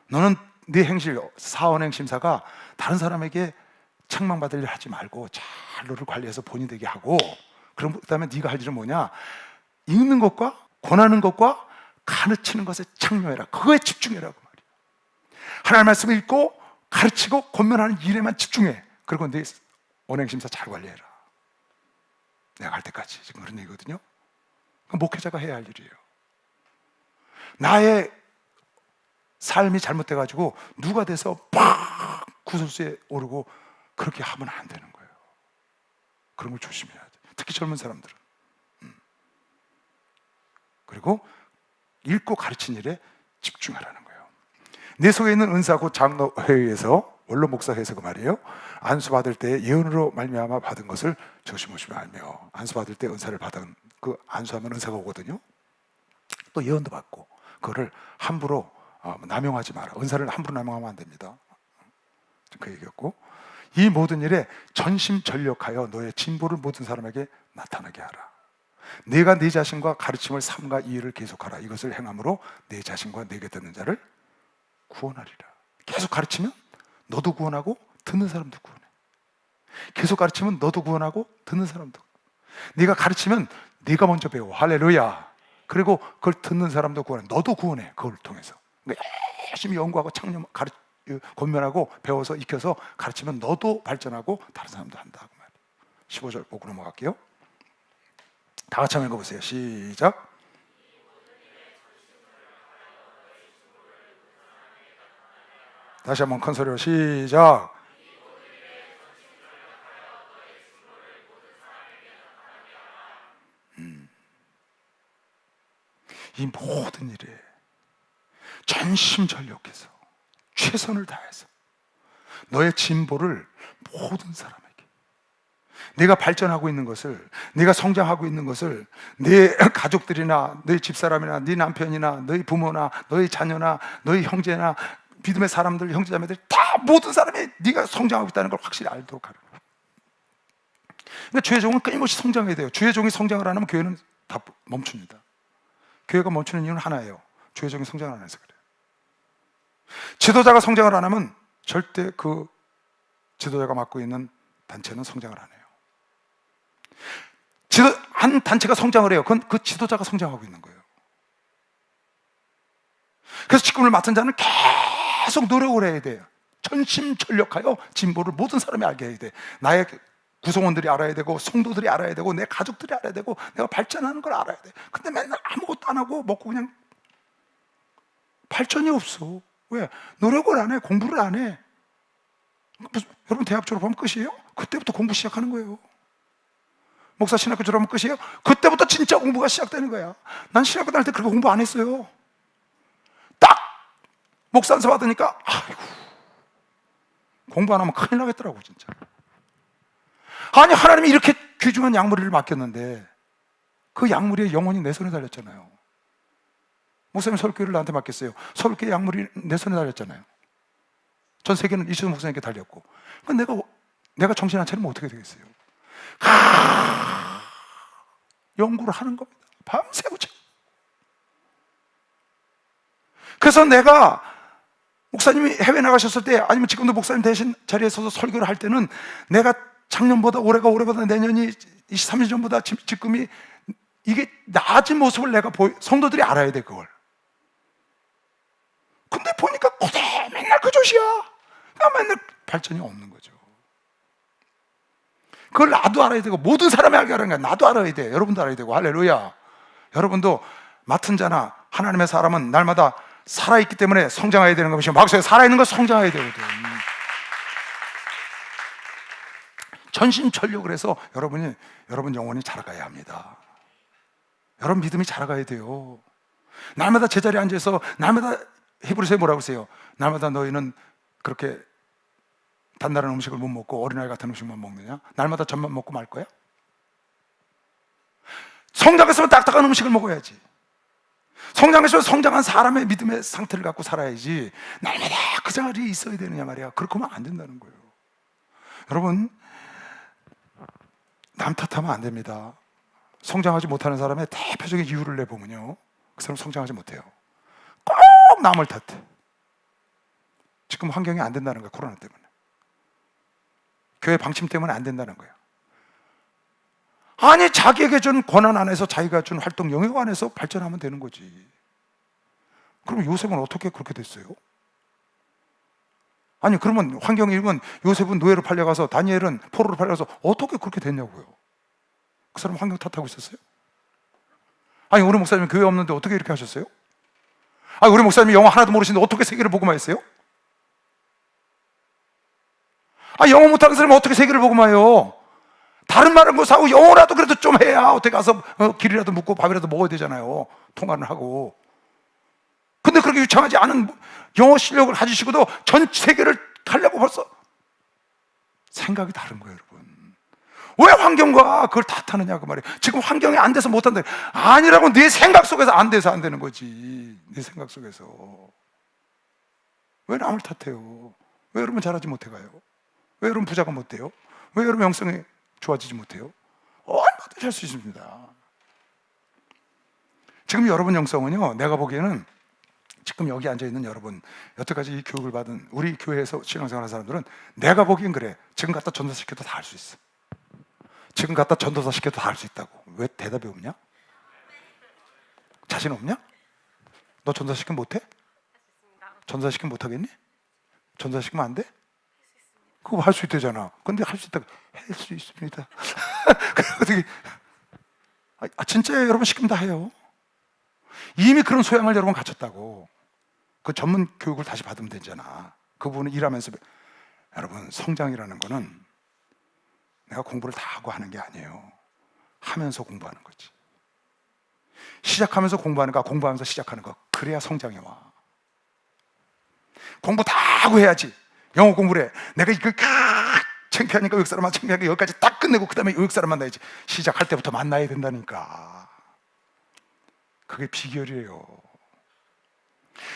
너는 네 행실, 사원행 심사가 다른 사람에게 책망받을 일 하지 말고 잘 너를 관리해서 본이 되게 하고, 그럼 그다음에 네가 할 일은 뭐냐? 읽는 것과 권하는 것과 가르치는 것에 창념해라. 그거에 집중해라고 말이에요. 하나님의 말씀을 읽고 가르치고 권면하는 일에만 집중해. 그리고 네 언행심사 잘 관리해라. 내가 갈 때까지. 지금 그런 얘기거든요. 목회자가 해야 할 일이에요. 나의 삶이 잘못돼가지고 누가 돼서 팍 구설수에 오르고 그렇게 하면 안 되는 거예요. 그런 걸 조심해야 돼. 특히 젊은 사람들은. 그리고 읽고 가르친 일에 집중하라는 거예요. 내 속에 있는 은사 곧 장로회의에서 원로 목사회에서 그 말이에요. 안수 받을 때 예언으로 말미암아 받은 것을 조심하시며 알며. 안수 받을 때 은사를 받은 그 안수하면 은사가 오거든요. 또 예언도 받고 그거를 함부로 남용하지 마라. 은사를 함부로 남용하면 안 됩니다. 그 얘기였고, 이 모든 일에 전심전력하여 너의 진보를 모든 사람에게 나타나게 하라. 내가 네 자신과 가르침을 삼가 이 일을 계속하라. 이것을 행함으로 내 자신과 내게 듣는 자를 구원하리라. 계속 가르치면 너도 구원하고 듣는 사람도 구원해. 계속 가르치면 너도 구원하고 듣는 사람도. 네가 가르치면 네가 먼저 배워. 할렐루야. 그리고 그걸 듣는 사람도 구원해. 너도 구원해. 그걸 통해서. 그러니까 열심히 연구하고 창념, 권면하고 배워서 익혀서 가르치면 너도 발전하고 다른 사람도 한다. 15절 보고 넘어갈게요. 다 같이 한번 읽어보세요. 시작. 다시 한번 큰 소리로 시작. 이 모든 일에 전심전력해서 최선을 다해서 너의 진보를 모든 사람에게, 네가 발전하고 있는 것을, 네가 성장하고 있는 것을 네 가족들이나 너희 집사람이나 네 남편이나 너희 부모나 너희 자녀나 너희 형제나 믿음의 사람들, 형제자매들 다 모든 사람이 네가 성장하고 있다는 걸 확실히 알도록 하는 거예요. 그러니까 주의 종은 끊임없이 성장해야 돼요. 주의 종이 성장을 안 하면 교회는 다 멈춥니다. 교회가 멈추는 이유는 하나예요. 주의 종이 성장을 안 해서 그래요. 지도자가 성장을 안 하면 절대 그 지도자가 맡고 있는 단체는 성장을 안 해요. 한 단체가 성장을 해요. 그건 그 지도자가 성장하고 있는 거예요. 그래서 직분을 맡은 자는 계속 노력을 해야 돼요. 전심전력하여 진보를 모든 사람이 알게 해야 돼. 나의 구성원들이 알아야 되고, 성도들이 알아야 되고, 내 가족들이 알아야 되고, 내가 발전하는 걸 알아야 돼. 근데 맨날 아무것도 안 하고 먹고 그냥 발전이 없어. 왜? 노력을 안 해. 공부를 안 해. 여러분 대학 졸업하면 끝이에요? 그때부터 공부 시작하는 거예요. 목사 신학교 졸업하면 끝이에요? 그때부터 진짜 공부가 시작되는 거야. 난 신학교 다닐 때 그렇게 공부 안 했어요. 딱 목사 안수 받으니까 아이고, 공부 안 하면 큰일 나겠더라고 진짜. 아니 하나님이 이렇게 귀중한 약물을 맡겼는데 그 약물이 영혼이 내 손에 달렸잖아요. 목사님 서울교회를 나한테 맡겼어요. 서울교회 약물이 내 손에 달렸잖아요. 전 세계는 이시도 목사님께 달렸고, 내가 정신 안 차리면 어떻게 되겠어요? 연구를 하는 겁니다. 밤새우죠. 그래서 내가 목사님이 해외 나가셨을 때, 아니면 지금도 목사님 대신 자리에 서서 설교를 할 때는 내가 작년보다 올해보다 내년이 23년 전보다 지금이 이게 나아진 모습을 내가 성도들이 알아야 돼 그걸. 근데 보니까 맨날 그 조시야. 맨날 발전이 없는 거죠. 그걸 나도 알아야 되고 모든 사람이 알게 하는 거야. 나도 알아야 돼. 여러분도 알아야 되고. 할렐루야. 여러분도 맡은 자나 하나님의 사람은 날마다 살아있기 때문에 성장해야 되는 것이고, 막상 살아있는 건 성장해야 되거든. 전심전력을 해서 여러분 영혼이 자라가야 합니다. 여러분 믿음이 자라가야 돼요. 날마다 제자리에 앉아서 날마다, 히브리서에 뭐라고 그러세요? 날마다 너희는 그렇게 단단한 음식을 못 먹고 어린아이 같은 음식만 먹느냐? 날마다 젖만 먹고 말 거야? 성장했으면 딱딱한 음식을 먹어야지. 성장했으면 성장한 사람의 믿음의 상태를 갖고 살아야지. 날마다 그 자리에 있어야 되느냐 말이야. 그렇게 하면 안 된다는 거예요. 여러분, 남 탓하면 안 됩니다. 성장하지 못하는 사람의 대표적인 이유를 내보면요, 그 사람 성장하지 못해요. 꼭 남을 탓해. 지금 환경이 안 된다는 거야. 코로나 때문에, 교회 방침 때문에 안 된다는 거야. 아니 자기에게 준 권한 안에서, 자기가 준 활동 영역 안에서 발전하면 되는 거지. 그럼 요셉은 어떻게 그렇게 됐어요? 아니 그러면 환경이 읽은 요셉은 노예로 팔려가서 다니엘은 포로로 팔려가서 어떻게 그렇게 됐냐고요. 그 사람 환경 탓하고 있었어요? 아니 우리 목사님 교회 없는데 어떻게 이렇게 하셨어요? 아니 우리 목사님이 영어 하나도 모르시는데 어떻게 세계를 복음화 했어요? 아 영어 못하는 사람이 어떻게 세계를 복음화해요? 다른 말은 못하고 영어라도 그래도 좀 해야 어떻게 가서 길이라도 묻고 밥이라도 먹어야 되잖아요. 통화를 하고. 근데 그렇게 유창하지 않은 영어 실력을 가지시고도 전 세계를 가려고 벌써 생각이 다른 거예요, 여러분. 왜 환경과 그걸 탓하느냐 그 말이에요. 지금 환경이 안 돼서 못한다. 아니라고. 네 생각 속에서 안 돼서 안 되는 거지. 네 생각 속에서. 왜 남을 탓해요? 왜 여러분 잘하지 못해가요? 왜 여러분 부자가 못 돼요? 왜 여러분 영성이 좋아지지 못해요? 얼마든지 할 수 있습니다. 지금 여러분 영성은요, 내가 보기에는 지금 여기 앉아있는 여러분, 여태까지 이 교육을 받은 우리 교회에서 신앙생활하는 사람들은 내가 보기엔 그래. 지금 갖다 전도사 시켜도 다 할 수 있어. 지금 갖다 전도사 시켜도 다 할 수 있다고. 왜 대답이 없냐? 자신 없냐? 너 전도사 시키면 못해? 전도사 시키면 못하겠니? 전도사 시키면 안 돼? 그거 할 수 있다잖아. 근데 할 수 있다고. 할 수 있습니다. 어떻게? 진짜 여러분 시키면 다 해요. 이미 그런 소양을 여러분 갖췄다고. 그 전문 교육을 다시 받으면 되잖아. 그 부분은 일하면서. 여러분 성장이라는 거는 내가 공부를 다 하고 하는 게 아니에요. 하면서 공부하는 거지. 시작하면서 공부하는 거, 공부하면서 시작하는 거. 그래야 성장이 와. 공부 다 하고 해야지. 영어 공부를 해. 내가 이거 창피하니까 외국 사람만 창피하니까 여기까지 딱 끝내고 그 다음에 외국 사람 만나야지. 시작할 때부터 만나야 된다니까. 그게 비결이에요.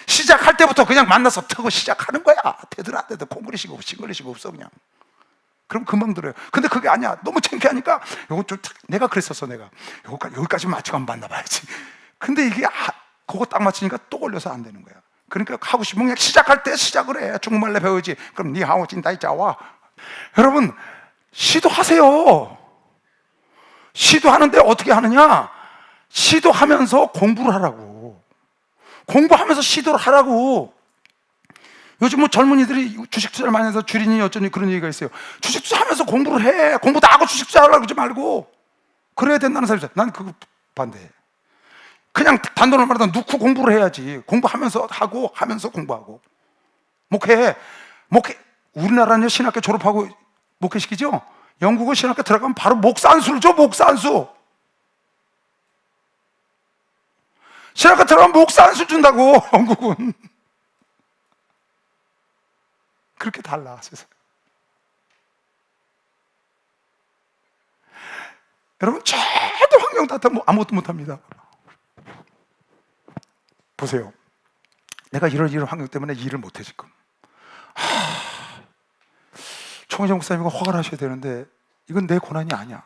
시작할 때부터 그냥 만나서 트고 시작하는 거야. 되든 안 되든 콩글리시고 싱글리시고 없어 그냥. 그럼 금방 들어요. 근데 그게 아니야. 너무 창피하니까 요거 좀 내가 그랬었어. 내가 여기까지 맞추고 한번 만나봐야지. 근데 이게 그거 딱 맞추니까 또 걸려서 안 되는 거야. 그러니까 하고 싶으면 그냥 시작할 때 시작을 해. 중국말로 배우지. 그럼 니하오 찐다이짜와. 여러분 시도하세요. 시도하는데 어떻게 하느냐? 시도하면서 공부를 하라고. 공부하면서 시도를 하라고. 요즘 뭐 젊은이들이 주식 투자를 많이 해서 주린이 어쩌니 그런 얘기가 있어요. 주식 투자하면서 공부를 해. 공부 다 하고 주식 투자하려고 그러지 말고. 그래야 된다는 사람이 있어요. 난 그거 반대해. 그냥 단돈을 말하다 넣고 공부를 해야지. 공부하면서 하고 하면서 공부하고. 목회. 우리나라는 신학교 졸업하고 목회시키죠? 영국은 신학교 들어가면 바로 목사안수를 줘. 목사안수. 신학교 들어가면 목사안수 준다고. 영국은. 그렇게 달라 세상. 여러분 최대 환경 탓하면 아무것도 못합니다. 보세요. 내가 이런 환경 때문에 일을 못해 지금. 총회장 목사님과 화가 나셔야 되는데 이건 내 고난이 아니야.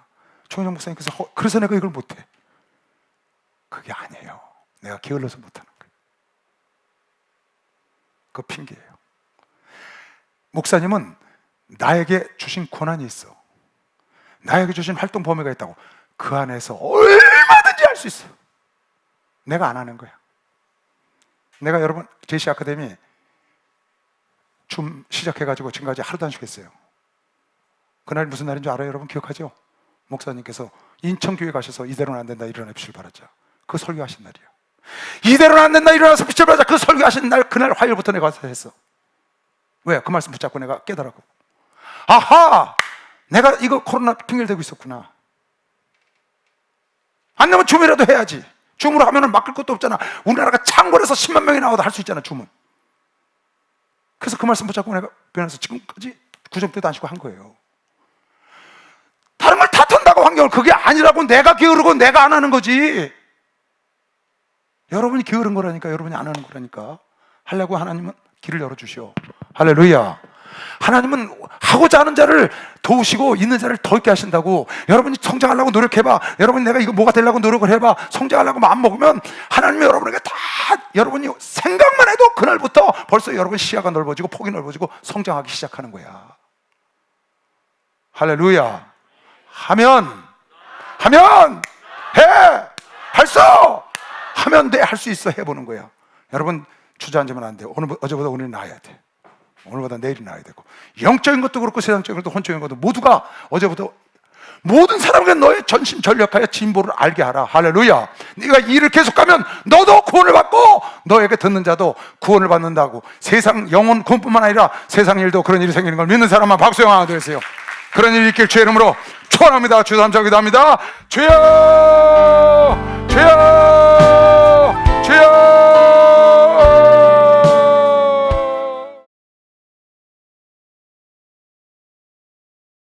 총회장 목사님께서 그래서 내가 이걸 못해. 그게 아니에요. 내가 게을러서 못하는 거예요. 그거 핑계예요. 목사님은 나에게 주신 권한이 있어. 나에게 주신 활동 범위가 있다고. 그 안에서 얼마든지 할 수 있어. 내가 안 하는 거야. 내가 여러분 제시 아카데미 춤 시작해가지고 지금까지 하루도 안 쉬겠어요. 그날 무슨 날인 줄 알아요? 여러분 기억하죠? 목사님께서 인천교회 가셔서 이대로는 안 된다 일어나 빛을 발하자. 그 설교하신 날이야. 이대로는 안 된다 일어나서 빛을 발하자. 그 설교하신 날 그날 화요일부터 내가 가서 했어. 왜? 그 말씀 붙잡고 내가 깨달았고, 아하! 내가 이거 코로나 핑계를 대고 있었구나. 안 되면 줌이라도 해야지. 줌으로 하면은 맡길 것도 없잖아. 우리나라가 창궐에서 10만 명이 나와도 할 수 있잖아, 줌은. 그래서 그 말씀 붙잡고 내가 변해서 지금까지 구정 때도 안 쉬고 한 거예요. 다른 걸 탓한다고 환경을. 그게 아니라고. 내가 게으르고 내가 안 하는 거지. 여러분이 게으른 거라니까. 여러분이 안 하는 거라니까. 하려고 하나님은 길을 열어주시오. 할렐루야. 하나님은 하고자 하는 자를 도우시고 있는 자를 더 있게 하신다고. 여러분이 성장하려고 노력해봐. 여러분이 내가 이거 뭐가 되려고 노력을 해봐. 성장하려고 마음 먹으면 하나님이 여러분에게 다, 여러분이 생각만 해도 그날부터 벌써 여러분 시야가 넓어지고 폭이 넓어지고 성장하기 시작하는 거야. 할렐루야. 하면 해. 발서 하면 돼. 할 수 있어. 해보는 거야. 여러분 주저앉으면 안 돼. 어제보다 오늘이 나아야 돼. 오늘보다 내일이 나아야 되고, 영적인 것도 그렇고 세상적인 것도 혼적인 것도 모두가 어제보다, 모든 사람에게 너의 전심전력하여 진보를 알게 하라. 할렐루야. 네가 이 일을 계속하면 너도 구원을 받고 너에게 듣는 자도 구원을 받는다고. 세상 영혼 구원뿐만 아니라 세상 일도 그런 일이 생기는 걸 믿는 사람만 박수 영광 되세요. 그런 일이 있길 주의 이름으로 축원합니다. 주여 감사하기도 합니다. 주여